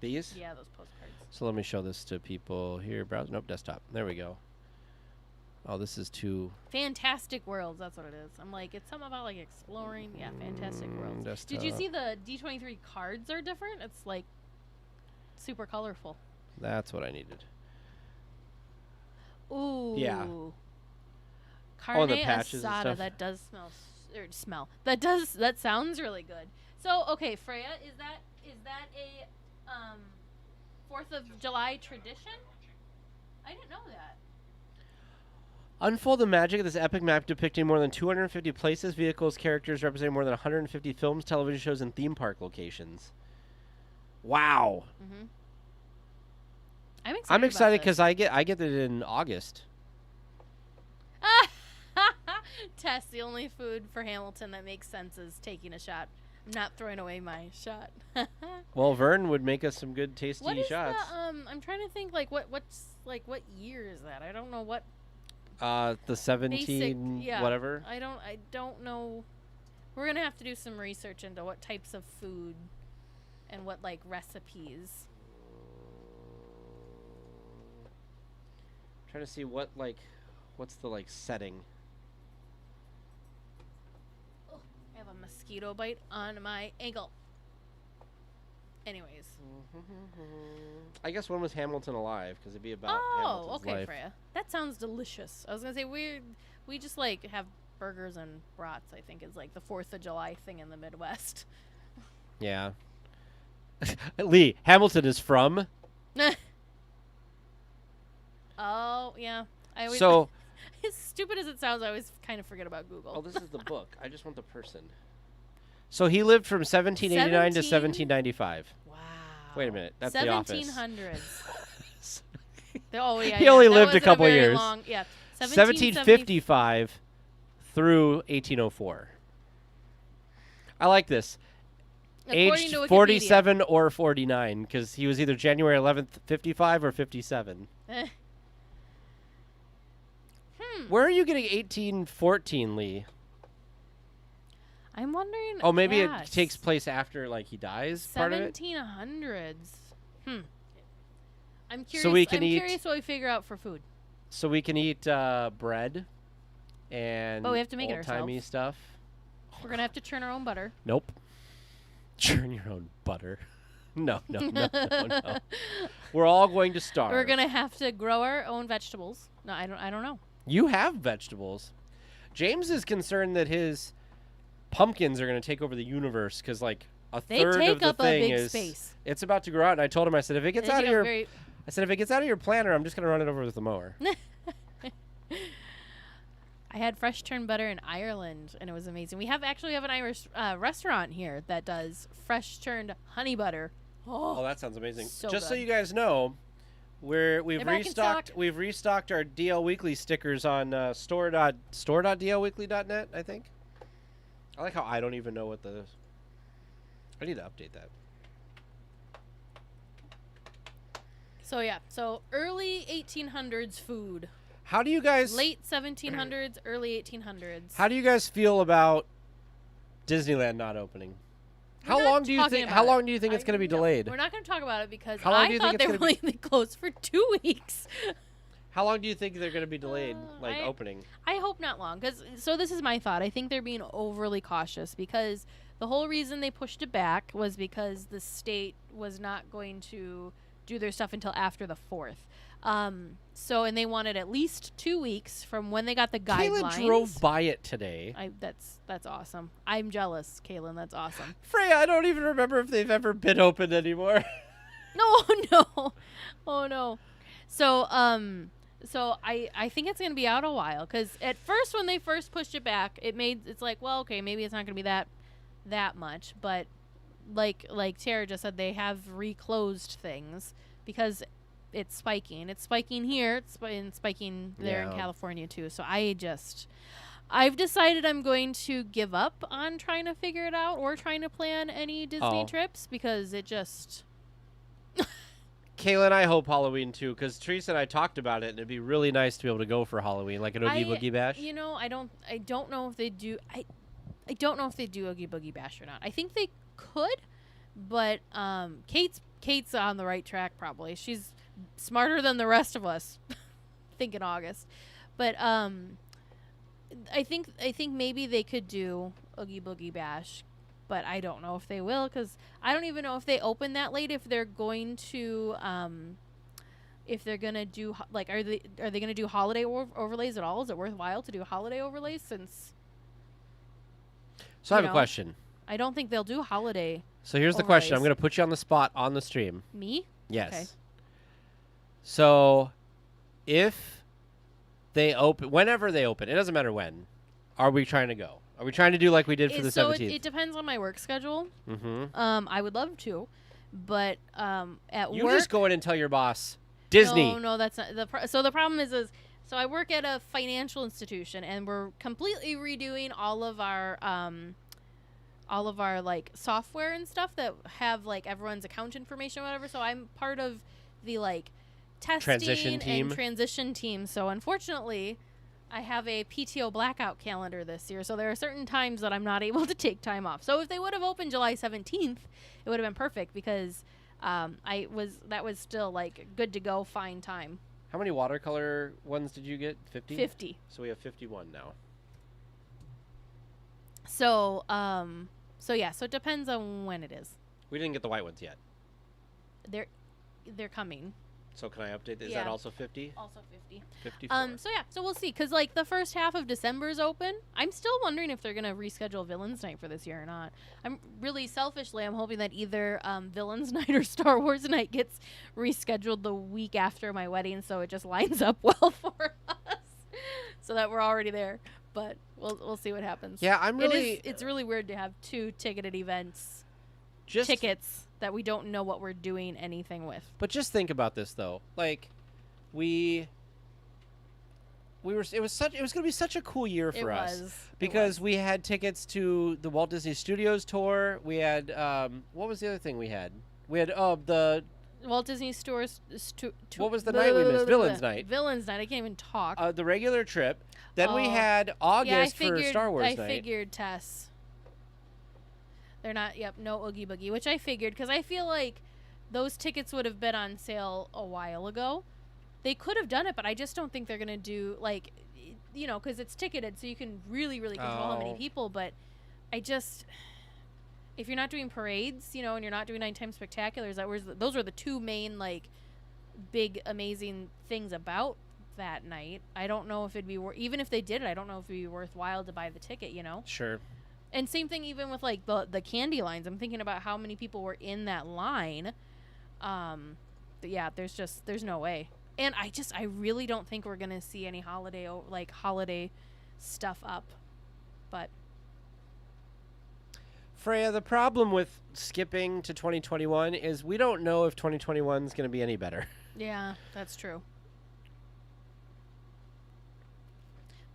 these? Yeah, those postcards. So let me show this to people here. Browse. Nope, desktop. There we go. Oh, this is too. Fantastic Worlds, that's what it is. I'm like, it's something about like exploring. Yeah, Fantastic Worlds. Desktop. Did you see the D23 cards are different? It's like super colorful. That's what I needed. Ooh. Yeah. Carne the patches and asada. stuff. That does smell. That sounds really good. So, okay, Freya, is that a 4th of July tradition? I didn't know that. Unfold the magic of this epic map depicting more than 250 places, vehicles, characters representing more than 150 films, television shows, and theme park locations. Wow. Mm-hmm. I'm excited. I'm excited because because I get it in August. Tess, the only food for Hamilton that makes sense is taking a shot. I'm not throwing away my shot. Well, Vern would make us some good, tasty What is shots. the, I'm trying to think what year is that? I don't know what The 17 basic, yeah. whatever. I don't know. We're gonna have to do some research into what types of food and what like recipes. Trying to see what's the setting. I have a mosquito bite on my ankle. Anyways. I guess when was Hamilton alive? Because it'd be about Oh, Hamilton's okay, life. Freya. That sounds delicious. I was gonna say we just like have burgers and brats. I think is like the 4th of July thing in the Midwest. Yeah. Lee, Hamilton is from. Oh yeah. I always, So. as stupid as it sounds, I always kind of forget about Google. Oh, this is the book. I just want the person. So he lived from 1789 to 1795. Wow. Wait a minute. That's The Office. 1700s. Oh yeah. He only that lived a wasn't couple very years. Long. Yeah. 1755 through 1804. I like this. According Aged to Wikipedia. 47 or 49, because he was either January 11th, 55 or 57. Where are you getting 1814, Lee? I'm wondering. Oh, maybe yeah, it takes place after he dies. Part of it. 1700s. I'm curious. So we can I'm eat- curious what we figure out for food. So we can eat bread and But we have to make it old-timey ourselves. stuff. We're gonna have to churn our own butter. Nope. Churn your own butter. No. We're all going to starve. We're gonna have to grow our own vegetables. No, I don't know. You have vegetables. James is concerned that his pumpkins are going to take over the universe because like They third take of the up a thing big is space. it's about to grow out. And I told him, I said, if it gets They out take of up your, very- I said, if it gets out of your planter, I'm just going to run it over with the mower. I had fresh turned butter in Ireland, and it was amazing. We have an Irish restaurant here that does fresh turned honey butter. Oh, that sounds amazing. so Just so good. you guys know, we've They're back in restocked stock. we've restocked our DL Weekly stickers on store.dlweekly.net, I think. I like how I don't even know what the I need to update that. So yeah, so early 1800s food, How do you guys late 1700s, early 1800s. How do you guys feel about Disneyland not opening? We're not How talking long about do you think it's going to be No, delayed? We're not going to talk about it because How long do I you thought think they it's were gonna only closed for 2 weeks. How long do you think they're going to be delayed I- opening? I hope not long, so this is my thought. I think they're being overly cautious because the whole reason they pushed it back was because the state was not going to do their stuff until after the 4th. And they wanted at least 2 weeks from when they got the guidelines. Kayla drove by it today. That's awesome. I'm jealous, Kaylin. That's awesome. Freya, I don't even remember if they've ever been opened anymore. No. Oh no. So I think it's gonna be out a while because at first when they first pushed it back, it's like, well, okay, maybe it's not gonna be that much, but like Tara just said, they have reclosed things because it's spiking. It's spiking here. It's spiking there in Yeah. California too. So I've decided I'm going to give up on trying to figure it out or trying to plan any Disney Oh. trips because it just. Kayla and I hope Halloween too, because Teresa and I talked about it, and it'd be really nice to be able to go for Halloween, like an Oogie Boogie Bash. You know, I don't know if they do. I don't know if they do Oogie Boogie Bash or not. I think they could, but Kate's on the right track. Probably she's smarter than the rest of us. Think in August, but I think maybe they could do Oogie Boogie Bash, but I don't know if they will because I don't even know if they open that late. If they're going to if they're gonna do like are they gonna do holiday overlays at all? Is it worthwhile to do holiday overlays since? So I have you a know, question. I don't think they'll do holiday. So here's the question. I'm overlays. going to put you on the spot on the stream. Me? Yes. Okay. So if they open, whenever they open, it doesn't matter when, are we trying to go? Are we trying to do like we did for the 17th? It depends on my work schedule. Mm-hmm. I would love to, but at You work. just go in and tell your boss, Disney. No, that's not so the problem is so I work at a financial institution and we're completely redoing all of our like software and stuff that have like everyone's account information or whatever. So I'm part of the like testing Transition team. and transition team. So unfortunately, I have a PTO blackout calendar this year. So there are certain times that I'm not able to take time off. So if they would have opened July 17th, it would have been perfect because that was still like good to go, fine time. How many watercolor ones did you get? 50? 50. So we have 51 now. So yeah, so it depends on when it is. We didn't get the white ones yet. They're coming. So can I update that? Is Yeah. that also 50? Also 50. 54. So yeah, so we'll see cuz like the first half of December is open. I'm still wondering if they're going to reschedule Villains Night for this year or not. I'm really selfishly I'm hoping that either Villains Night or Star Wars Night gets rescheduled the week after my wedding so it just lines up well for us so that we're already there. But we'll see what happens. Yeah, I'm really It's really weird to have two ticketed events. just Tickets that we don't know what we're doing anything with. But just think about this though. Like it was going to be such a cool year for us because we had tickets to the Walt Disney Studios tour. We had what was the other thing we had? We had the Walt Disney Stores. What was the night we missed? Villains Night. Villains Night. I can't even talk. the regular trip. Then we Oh. had August yeah, I for figured. Star Wars I Night. figured Tess. They're not. Yep, no Oogie Boogie, which I figured because I feel like those tickets would have been on sale a while ago. They could have done it, but I just don't think they're gonna do like, because it's ticketed, so you can really control how many Oh. people. But I just, if you're not doing parades, and you're not doing nighttime spectaculars, those were the two main like big amazing things about that night. I don't know if it'd be even if they did it. I don't know if it'd be worthwhile to buy the ticket. Sure. And same thing even with like the candy lines. I'm thinking about how many people were in that line. Yeah, there's no way. And I really don't think we're gonna see any holiday stuff up. But Freya, the problem with skipping to 2021 is we don't know if 2021 is going to be any better. yeah, that's true.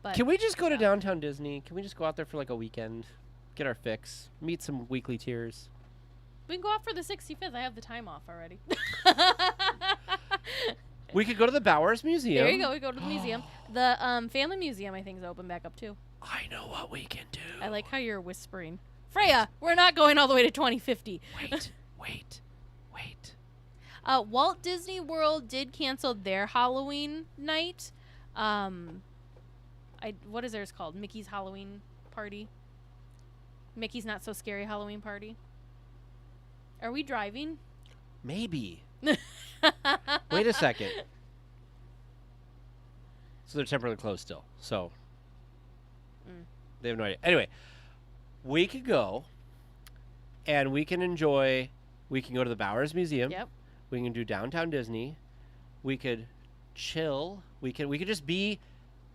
But Can we just go to downtown Disney? Can we just go out there for like a weekend, get our fix, meet some weekly tiers? we can go out for the 65th. I have the time off already. We could go to the Bowers Museum. There you go. We go to the museum. The family museum I think is open back up too. I know what we can do. I like how you're whispering. Freya, we're not going all the way to 2050. Wait. Walt Disney World did cancel their Halloween night. What is theirs called? Mickey's Halloween Party? Mickey's Not So Scary Halloween Party? Are we driving? Maybe. Wait a second. So they're temporarily closed still. So they have no idea. Anyway, we could go and we can enjoy. We can go to the Bowers Museum. Yep. We can do downtown Disney. We could chill. We could just be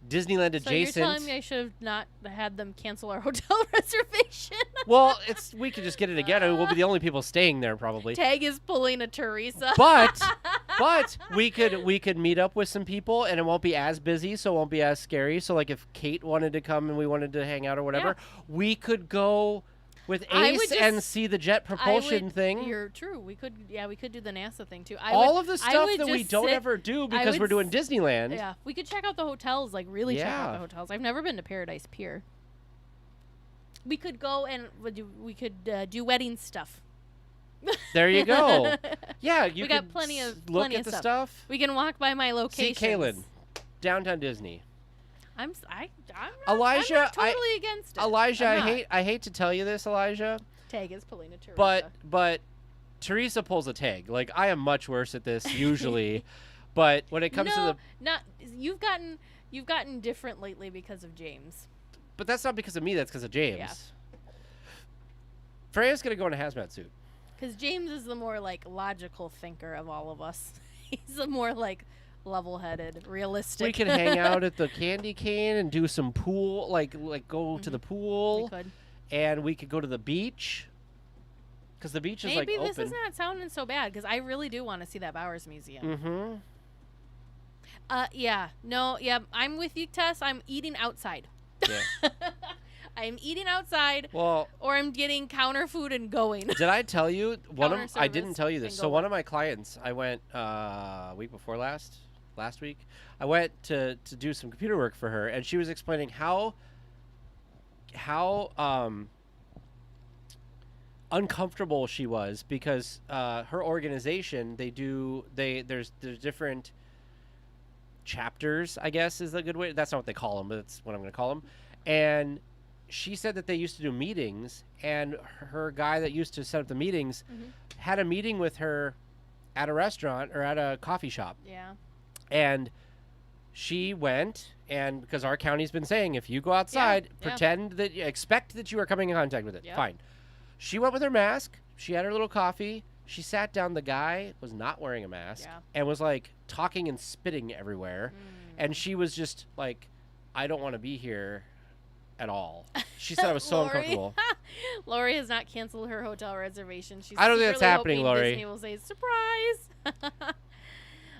Disneyland adjacent. So you're telling me I should have not had them cancel our hotel reservation? Well, we could just get it again. I mean, we'll be the only people staying there probably. Tag is pulling a Teresa. But we could meet up with some people and it won't be as busy, so it won't be as scary. So like if Kate wanted to come and we wanted to hang out or whatever, we could go with Ace and see the jet propulsion thing. You're true. We could do the NASA thing too. All of the stuff that we don't ever do because we're doing Disneyland. Yeah, we could check out the hotels, like really check out the hotels. I've never been to Paradise Pier. We could go and we could do wedding stuff. There you go. Yeah, we got plenty of stuff. We can walk by my locations. See Kaylin, downtown Disney. I'm Elijah, I'm not totally against it. Elijah, I hate to tell you this, Elijah. Tag is pulling a Teresa. But Teresa pulls a tag. Like I am much worse at this usually, but when it comes to you've gotten different lately because of James. But that's not because of me. That's because of James. Yeah. Freya's gonna go in a hazmat suit. Because James is the more like logical thinker of all of us. He's the more like level-headed, realistic. We can hang out at the candy cane and do some pool, like go to the pool. We could. And we could go to the beach. Because the beach is Maybe open. this is not sounding so bad because I really do want to see that Bowers Museum. Mm-hmm. I'm with you, Tess. I'm eating outside. Yeah. I'm eating outside. Well, or I'm getting counter food and going. Did I tell you I didn't tell you this. So one of my clients, I went week before last week. I went to do some computer work for her, and she was explaining how uncomfortable she was because her organization there's different chapters, I guess is a good way. That's not what they call them, but that's what I'm going to call them. And she said that they used to do meetings, and her guy that used to set up the meetings had a meeting with her at a restaurant or at a coffee shop. Yeah. And she went, and because our county's been saying, if you go outside, expect that you are coming in contact with it. Yep. Fine. She went with her mask. She had her little coffee. She sat down. The guy was not wearing a mask and was like talking and spitting everywhere. And she was just like, I don't want to be here at all. She said I was so uncomfortable. Lori has not canceled her hotel reservation. I don't think that's happening, Lori. Disney will say, surprise.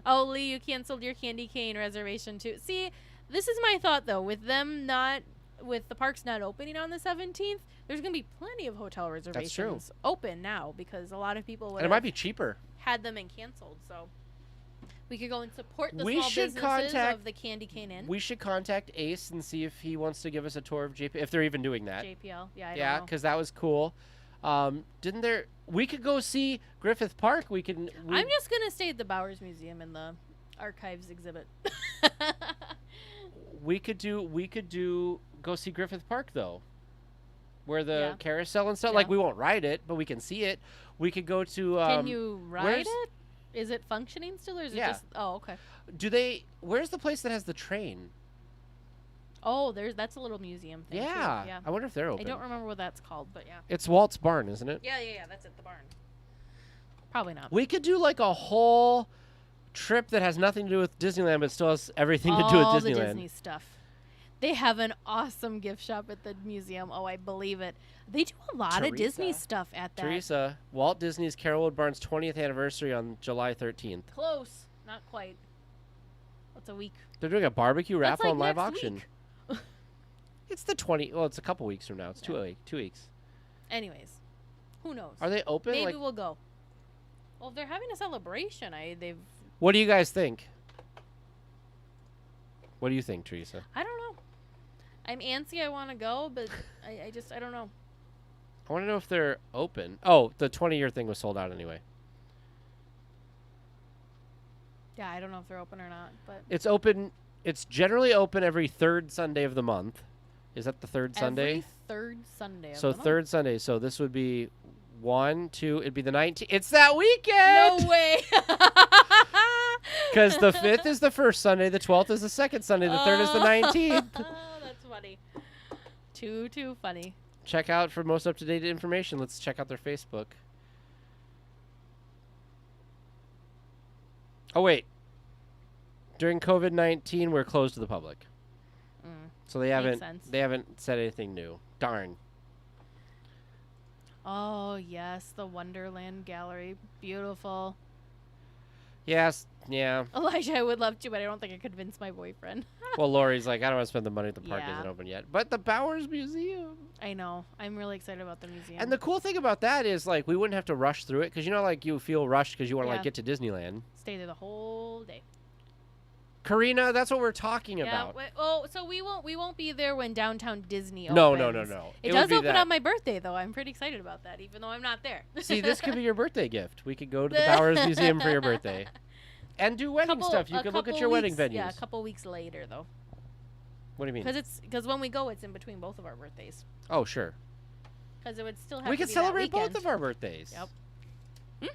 Oh, Lee, you canceled your candy cane reservation too. See, this is my thought though. With the parks not opening on the 17th, there's going to be plenty of hotel reservations open now because a lot of people would it might be cheaper. Had them and canceled. So we could go and support the small businesses of the Candy Cane Inn. We should contact Ace and see if he wants to give us a tour of JPL, if they're even doing that. JPL, I don't know. Because that was cool. We could go see Griffith Park. I'm just going to stay at the Bowers Museum in the archives exhibit. We could go see Griffith Park though, where the carousel and stuff. Yeah. Like we won't ride it, but we can see it. We could go to. Can you ride it? Is it functioning still, or is it just? Oh, okay. Where's the place that has the train? Oh, that's a little museum thing. Yeah. Too. Yeah. I wonder if they're open. I don't remember what that's called, but yeah. It's Walt's Barn, isn't it? Yeah. That's at the barn. Probably not. We could do like a whole trip that has nothing to do with Disneyland, but still has everything to do with All Disneyland. the Disney stuff. They have an awesome gift shop at the museum. Oh, I believe it. They do a lot of Disney Teresa. stuff at that. Teresa, Walt Disney's Carolwood Barn's 20th anniversary on July 13th. Close. Not quite. What's a week? They're doing a barbecue That's raffle like and live next auction. week. It's the 20. Well, it's a couple weeks from now. It's Yeah. 2 weeks. Anyways, who knows? Are they open? Maybe Like, we'll go. Well, if they're having a celebration, they've. what do you guys think? What do you think, Teresa? I don't know. I'm antsy. I want to go, but I don't know. I want to know if they're open. Oh, the 20-year thing was sold out anyway. Yeah, I don't know if they're open or not, but It's open. It's generally open every third Sunday of the month. Is that the third Sunday? every third Sunday. So of the month. third Sunday. So this would be 1, 2. It'd be the 19th. It's that weekend. No way. Because the 5th is the first Sunday, the 12th is the second Sunday, the 3rd is the 19th. Oh, that's funny. Too funny. Check out for most up-to-date information. Let's check out their Facebook. Oh, wait. During COVID-19, we're closed to the public. Mm. So they sense. haven't said anything new. Darn. Oh yes, the Wonderland Gallery, beautiful. Yes, yeah. Elijah, I would love to, but I don't think I could convince my boyfriend. Well, Lori's like, I don't want to spend the money if the park Yeah. isn't open yet. But the Bowers Museum. I know. I'm really excited about the museum. And the cool thing about that is, like, we wouldn't have to rush through it because, you know, like, you feel rushed because you want to, Yeah. like, get to Disneyland. Stay there the whole day. Karina, that's what we're talking about. So we won't be there when Downtown Disney opens. No. It would does be open that. on my birthday though. I'm pretty excited about that, even though I'm not there. See, this could be your birthday gift. We could go to the Bowers Museum for your birthday. And do wedding stuff. You could look at your wedding venues. Yeah, a couple weeks later though. What do you mean? Because when we go, it's in between both of our birthdays. Oh, sure. Because it would still have We to could be celebrate that both weekend. of our birthdays. Yep.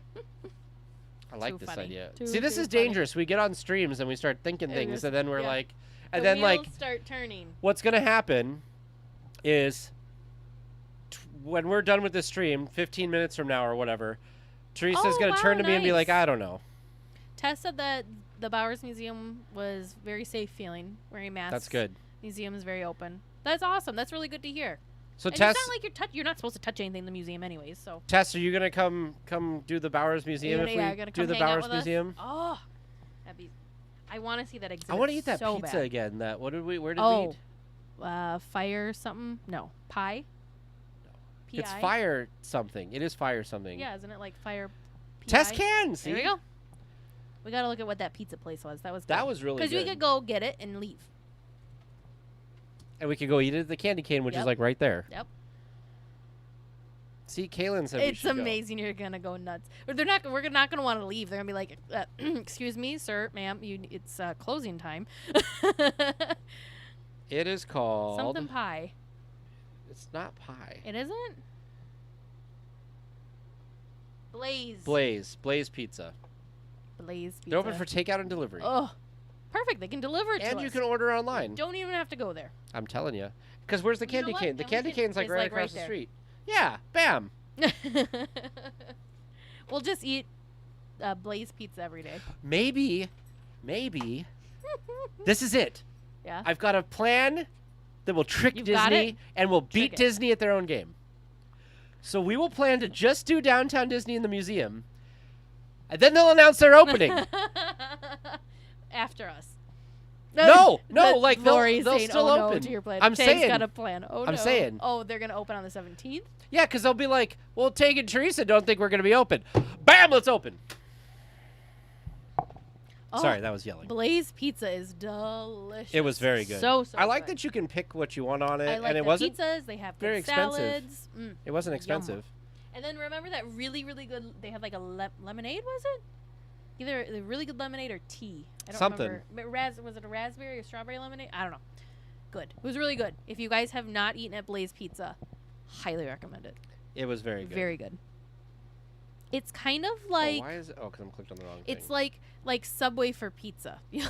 I like Too this funny. idea. Too See, this is funny. dangerous. We get on streams and we start thinking It things, is- and then we're yeah. like, and The then like, wheels start turning. what's gonna happen is when we're done with this stream, 15 minutes from now or whatever, Teresa's Oh, gonna wow, turn to me and be like, nice. I don't know. Tess said that the Bowers Museum was very safe feeling, wearing masks. That's good. Museum is very open. That's awesome. That's really good to hear. So And Tess, it's not like you're not supposed to touch anything in the museum anyways. So Tess, are you gonna come do the Bowers Museum you're if gonna we come do the hang out Bowers with us? Museum? Oh, that'd be. I want to see that exhibit. I want to eat that so pizza bad. again. That where did we Oh, eat? fire something? No, pie. P-I? It's fire something. It is fire something. Yeah, isn't it like fire? Tess P-I? can. See? There we go. We gotta look at what that pizza place was. That was good. That was really good. Because we could go get it and leave. And we could go eat it at the Candy Cane, which is Yep. like right there. Yep. See, Kaylin said we It's should go. amazing. You're gonna go nuts. Or they're not. We're not gonna want to leave. They're gonna be like, "Excuse me, sir, ma'am. It's closing time." It is called. Something pie. It's not pie. It isn't. Blaze. Blaze Pizza. Blaze pizza. They're open for takeout and delivery. Oh, perfect. They can deliver it to And us. you can order online. Don't even have to go there. I'm telling you. Because where's the You know Candy what? Cane? The Then we Candy can- Cane's like it's right like right across the there. street. Yeah, bam. We'll just eat Blaze pizza every day. Maybe, this is it. Yeah. I've got a plan that will trick You've got Disney it? and will Trick beat it. Disney at their own game. So we will plan to just do Downtown Disney in the museum, and then they'll announce their opening. After us. No, But like they'll Lori's saying, still oh, open. No to your plan. I'm Tang's saying. got a plan. Oh, I'm no. saying. Oh, they're gonna open on the 17th. Yeah, because they'll be like, well, Tang and Teresa don't think we're going to be open. Bam, let's open. Oh, Sorry, that was yelling. Blaze pizza is delicious. It was very good. So I like good. that you can pick what you want on it, I like and it the wasn't pizzas. They have very good expensive. salads. it wasn't expensive. And then remember that really, really good. They had like a lemonade. Was it? Either the really good lemonade or tea. I don't Something. remember. Was it a raspberry or strawberry lemonade? I don't know. Good. It was really good. If you guys have not eaten at Blaze Pizza, highly recommend it. It was very good. Very good. It's kind of Oh, like why is it? Oh, because I'm clicked on the wrong it's thing. like Subway for pizza. You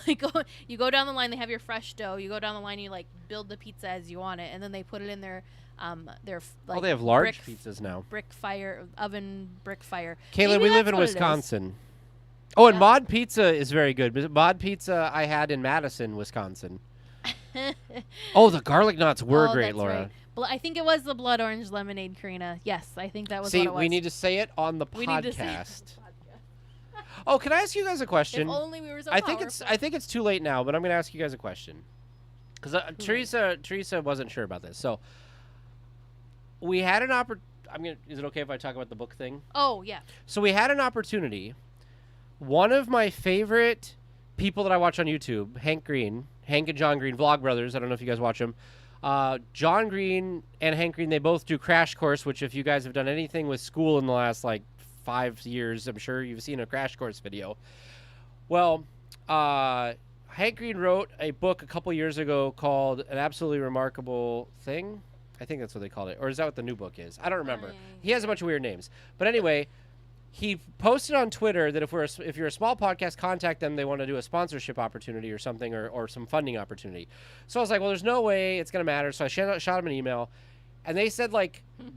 go down the line. They have your fresh dough. You go down the line. You like build the pizza as you want it, and then they put it in their like. Oh, they have large brick pizzas now. Brick fire brick fire. Caitlin, Maybe we live that's in what it is. Wisconsin. Oh, and Yeah. Mod Pizza is very good. But Mod Pizza I had in Madison, Wisconsin. Oh, the garlic knots were great, that's Laura. right. I think it was the blood orange lemonade, Karina. Yes, I think that was See, what it was. we need to say it on the We need to say it on podcast. the podcast. Oh, can I ask you guys a question? If only we were so I think it's too late now, but I'm going to ask you guys a question because Teresa wasn't sure about this. So we had an opportunity. Is it okay if I talk about the book thing? Oh yeah. So we had an opportunity. One of my favorite people that I watch on YouTube, Hank and John Green, Vlog Brothers. I don't know if you guys watch them. John Green and Hank Green, they both do Crash Course, which if you guys have done anything with school in the last 5 years, I'm sure you've seen a Crash Course video. Well, Hank Green wrote a book a couple years ago called An Absolutely Remarkable Thing. I think that's what they called it. Or is that what the new book is? I don't remember. He has a bunch of weird names. But anyway, he posted on Twitter that if you're a small podcast, contact them. They want to do a sponsorship opportunity or something or some funding opportunity. So I was like, well, there's no way it's going to matter. So I shot him an email. And they said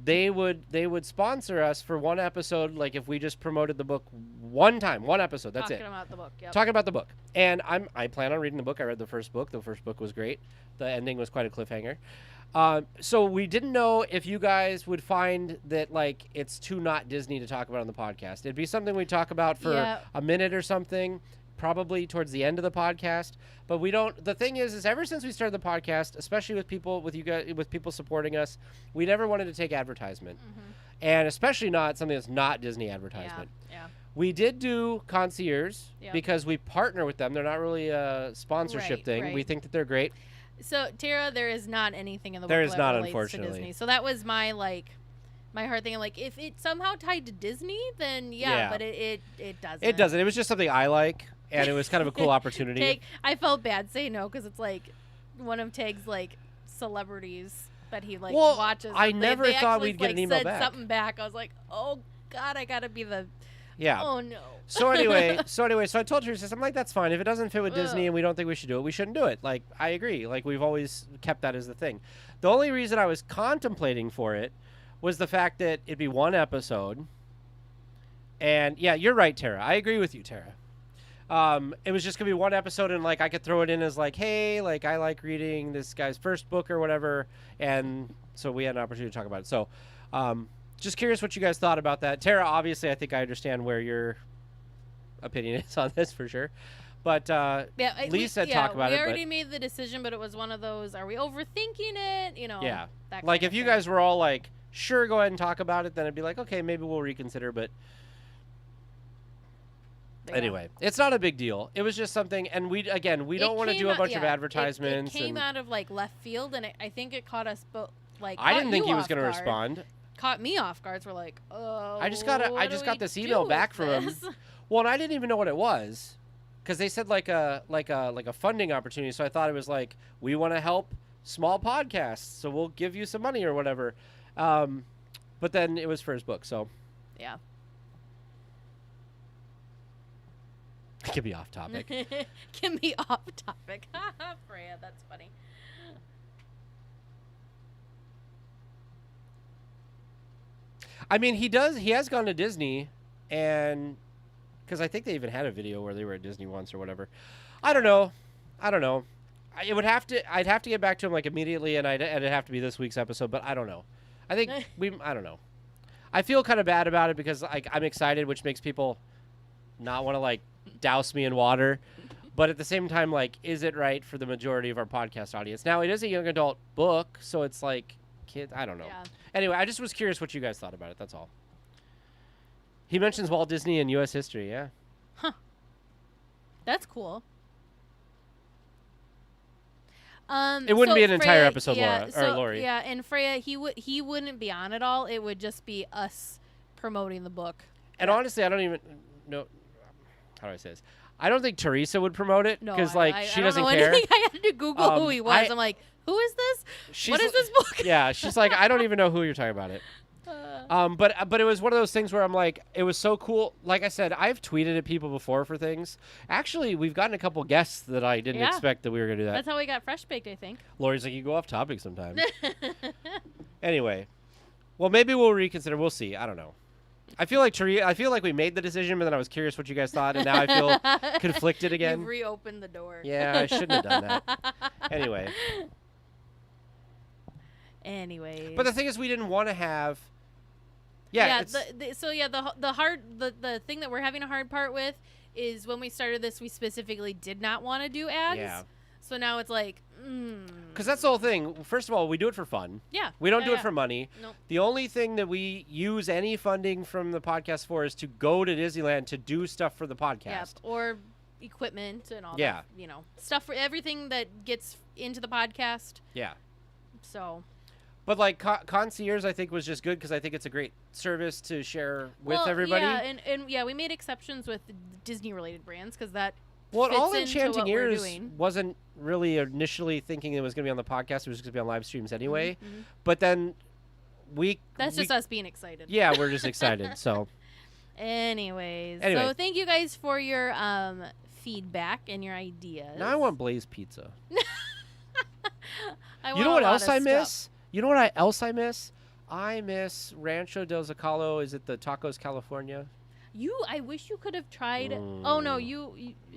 they would sponsor us for one episode, if we just promoted the book one episode. That's Talking it. about the book. Yep. Talking about the book. And I plan on reading the book. I read the first book. The first book was great. The ending was quite a cliffhanger. So we didn't know if you guys would find that it's too not Disney to talk about on the podcast. It'd be something we talk about for a minute or something, probably towards the end of the podcast. But we don't. The thing is ever since we started the podcast, especially with people supporting us, we never wanted to take advertisement, and especially not something that's not Disney advertisement. Yeah. We did do Concierge because we partner with them. They're not really a sponsorship thing. Right. We think that they're great. So Tara, there is not anything in the There book is that not, relates unfortunately. to Disney. So that was my my hard thing. If it's somehow tied to Disney, then but it doesn't. It doesn't. It was just something I like, and it was kind of a cool opportunity. I felt bad saying no because it's one of Tag's celebrities that he watches. I and never they thought actually, we'd get an email said back. something back. I was like, oh God, I gotta be the. Yeah. Oh no. So anyway, so I told Teresa, I'm like, that's fine. If it doesn't fit with Disney and we don't think we should do it, we shouldn't do it. I agree. We've always kept that as the thing. The only reason I was contemplating for it was the fact that it'd be one episode. And yeah, you're right, Tara. I agree with you, Tara. It was just gonna be one episode, and I could throw it in as hey, I like reading this guy's first book or whatever, and so we had an opportunity to talk about it. So, just curious what you guys thought about that. Tara, obviously, I think I understand where your opinion is on this for sure, but Lee said talk about it. We already made the decision, but it was one of those: are we overthinking it? Yeah. That kind If of you thing. guys were all sure, go ahead and talk about it, then it'd be okay, maybe we'll reconsider, but. Anyway, it's not a big deal. It was just something, and we don't want to do a bunch of advertisements. It came out of left field, and I think it caught us both. I didn't think he was going to respond. Caught me off guard. We're oh. I just got this email back from him. Well, and I didn't even know what it was, because they said a funding opportunity. So I thought it was we want to help small podcasts, so we'll give you some money or whatever. But then it was for his book, so yeah. It could be off topic. Can be off topic. Freya, that's funny. I mean, he has gone to Disney, and because I think they even had a video where they were at Disney once or whatever. I don't know. I'd have to get back to him immediately, and it'd have to be this week's episode, but I don't know. I think I don't know. I feel kind of bad about it because I'm excited, which makes people not want to douse me in water, but at the same time, is it right for the majority of our podcast audience? Now, it is a young adult book, so it's kids. I don't know. Yeah. Anyway, I just was curious what you guys thought about it. That's all. He mentions Walt Disney and U.S. history. Yeah. Huh. That's cool. It wouldn't be an entire episode, Lori. Yeah, and Freya, he wouldn't be on at all. It would just be us promoting the book. And honestly, I don't even know. How do I say this? I don't think Teresa would promote it because she doesn't care. I had to Google who he was. I'm who is this? What is this book? Yeah, she's I don't even know who you're talking about it. But it was one of those things where I'm like, it was so cool. Like I said, I've tweeted at people before for things. Actually, we've gotten a couple guests that I didn't expect that we were gonna do that. That's how we got Fresh Baked, I think. Lori's like, you go off topic sometimes. Anyway, well, maybe we'll reconsider. We'll see. I don't know. I feel like we made the decision, but then I was curious what you guys thought, and now I feel conflicted again. You reopened the door. Yeah, I shouldn't have done that. Anyway. Anyways. But the thing is, we didn't want to have. Yeah. The thing that we're having a hard part with is when we started this, we specifically did not want to do ads. Yeah. So now it's like, because that's the whole thing. First of all, we do it for fun. Yeah. We don't do it for money. Nope. The only thing that we use any funding from the podcast for is to go to Disneyland to do stuff for the podcast. Yeah. Or equipment and all Yeah. that. Stuff for everything that gets into the podcast. Yeah. So. But like concierge, I think was just good because I think it's a great service to share with everybody. Yeah, and we made exceptions with Disney-related brands because that. Well, fits All into Enchanting what we're Ears doing. wasn't really initially thinking it was going to be on the podcast. It was just going to be on live streams anyway. Mm-hmm. But then That's just us being excited. Yeah, we're just excited. So. Anyways, Anyway. so thank you guys for your feedback and your ideas. Now I want Blaze Pizza. I You want know a what lot else of I stuff. miss? You know what else I miss? I miss Rancho del Zocalo. Is it the Tacos California? I wish you could have tried. Oh no, you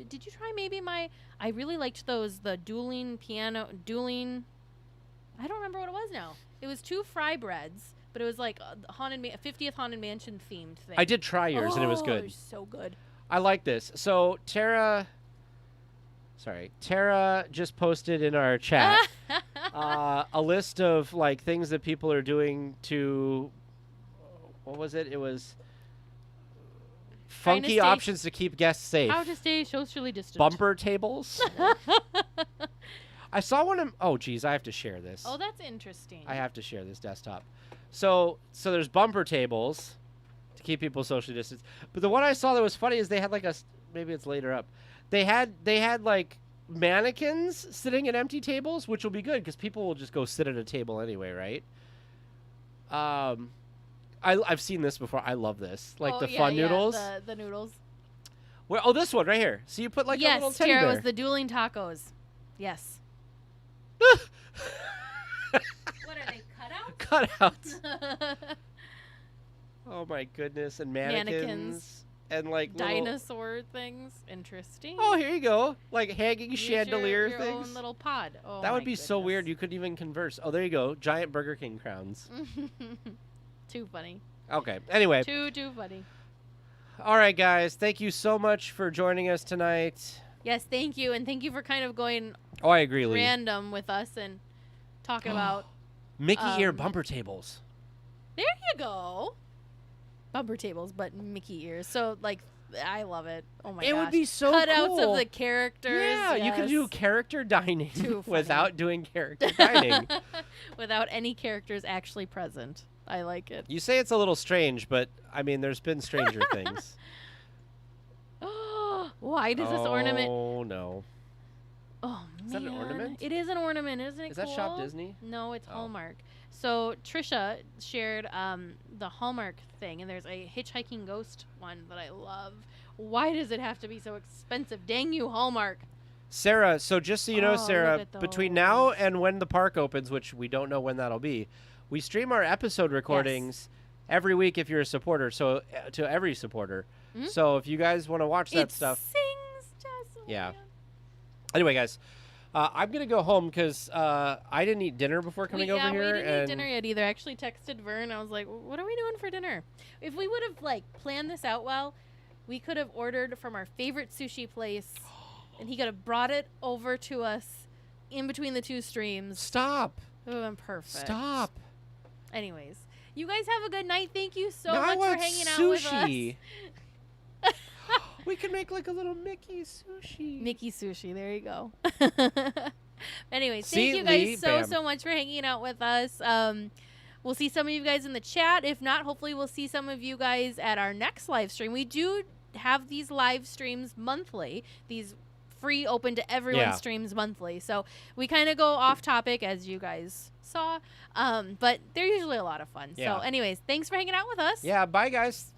did you try maybe I really liked the dueling. I don't remember what it was now. It was 2 fry breads, but it was like a 50th Haunted Mansion themed thing. I did try yours and it was It good. was so good. I like this. So Tara just posted in our chat a list of like things that people are doing to. What was it? It was funky options to keep guests safe. How to stay socially distant. Bumper tables. I saw one of. Oh, geez, I have to share this. Oh, that's interesting. I have to share this desktop. So there's bumper tables to keep people socially distanced. But the one I saw that was funny is they had like maybe it's later up. They had like mannequins sitting at empty tables, which will be good because people will just go sit at a table anyway, right? I've seen this before. I love this. Like fun noodles. The noodles. This one right here. So you put like a little teddy Tara, bear. was the dueling tacos. Yes. What are they, cutouts? Cutouts. Oh my goodness, and mannequins. And like dinosaur things. Interesting. Oh, here you go. Like hanging Use chandelier your things. own little pod. Oh, that would my be so goodness. weird. You couldn't even converse. Oh, there you go. Giant Burger King crowns. Too funny. Okay. Anyway. Too funny. All right, guys. Thank you so much for joining us tonight. Yes, thank you, and thank you for kind of going Oh, I agree, Lee. random with us and talking about Mickey ear bumper tables. There you go. Bumper tables, but Mickey ears. So, like, I love it. Oh, my gosh. It would be so Cutouts cool. of the characters. Yeah, you could do yes. character dining Too funny. without doing character dining. Without any characters actually present. I like it. You say it's a little strange, but, I mean, there's been stranger things. Why does this ornament... Oh, no. Oh, man. Is that an ornament? It is an ornament, isn't it? Is that cool? Shop Disney? No, it's Hallmark. So Trisha shared the Hallmark thing, and there's a hitchhiking ghost one that I love. Why does it have to be so expensive? Dang you, Hallmark. Sarah, so just so you know, Oh, Sarah, look at between now those. and when the park opens, which we don't know when that'll be, we stream our episode recordings every week if you're a supporter, so to every supporter. Mhm. So if you guys want to watch that It stuff. sings just Yeah. like- Anyway, guys, I'm going to go home because I didn't eat dinner before coming over here. We didn't and eat dinner yet either. I actually texted Vern. I was like, what are we doing for dinner? If we would have, like, planned this out well, we could have ordered from our favorite sushi place, and he could have brought it over to us in between the two streams. Stop. It would have been perfect. Stop. Anyways, you guys have a good night. Thank you so Now I much want for hanging out sushi. with us. We can make like a little Mickey sushi. Mickey sushi. There you go. Anyways, See, thank you guys Lee, so bam. much for hanging out with us. We'll see some of you guys in the chat. If not, hopefully we'll see some of you guys at our next live stream. We do have these live streams monthly. These free, open to everyone, Yeah. streams monthly. So we kind of go off topic, as you guys saw, but they're usually a lot of fun. Yeah. So anyways, thanks for hanging out with us. Yeah, bye, guys.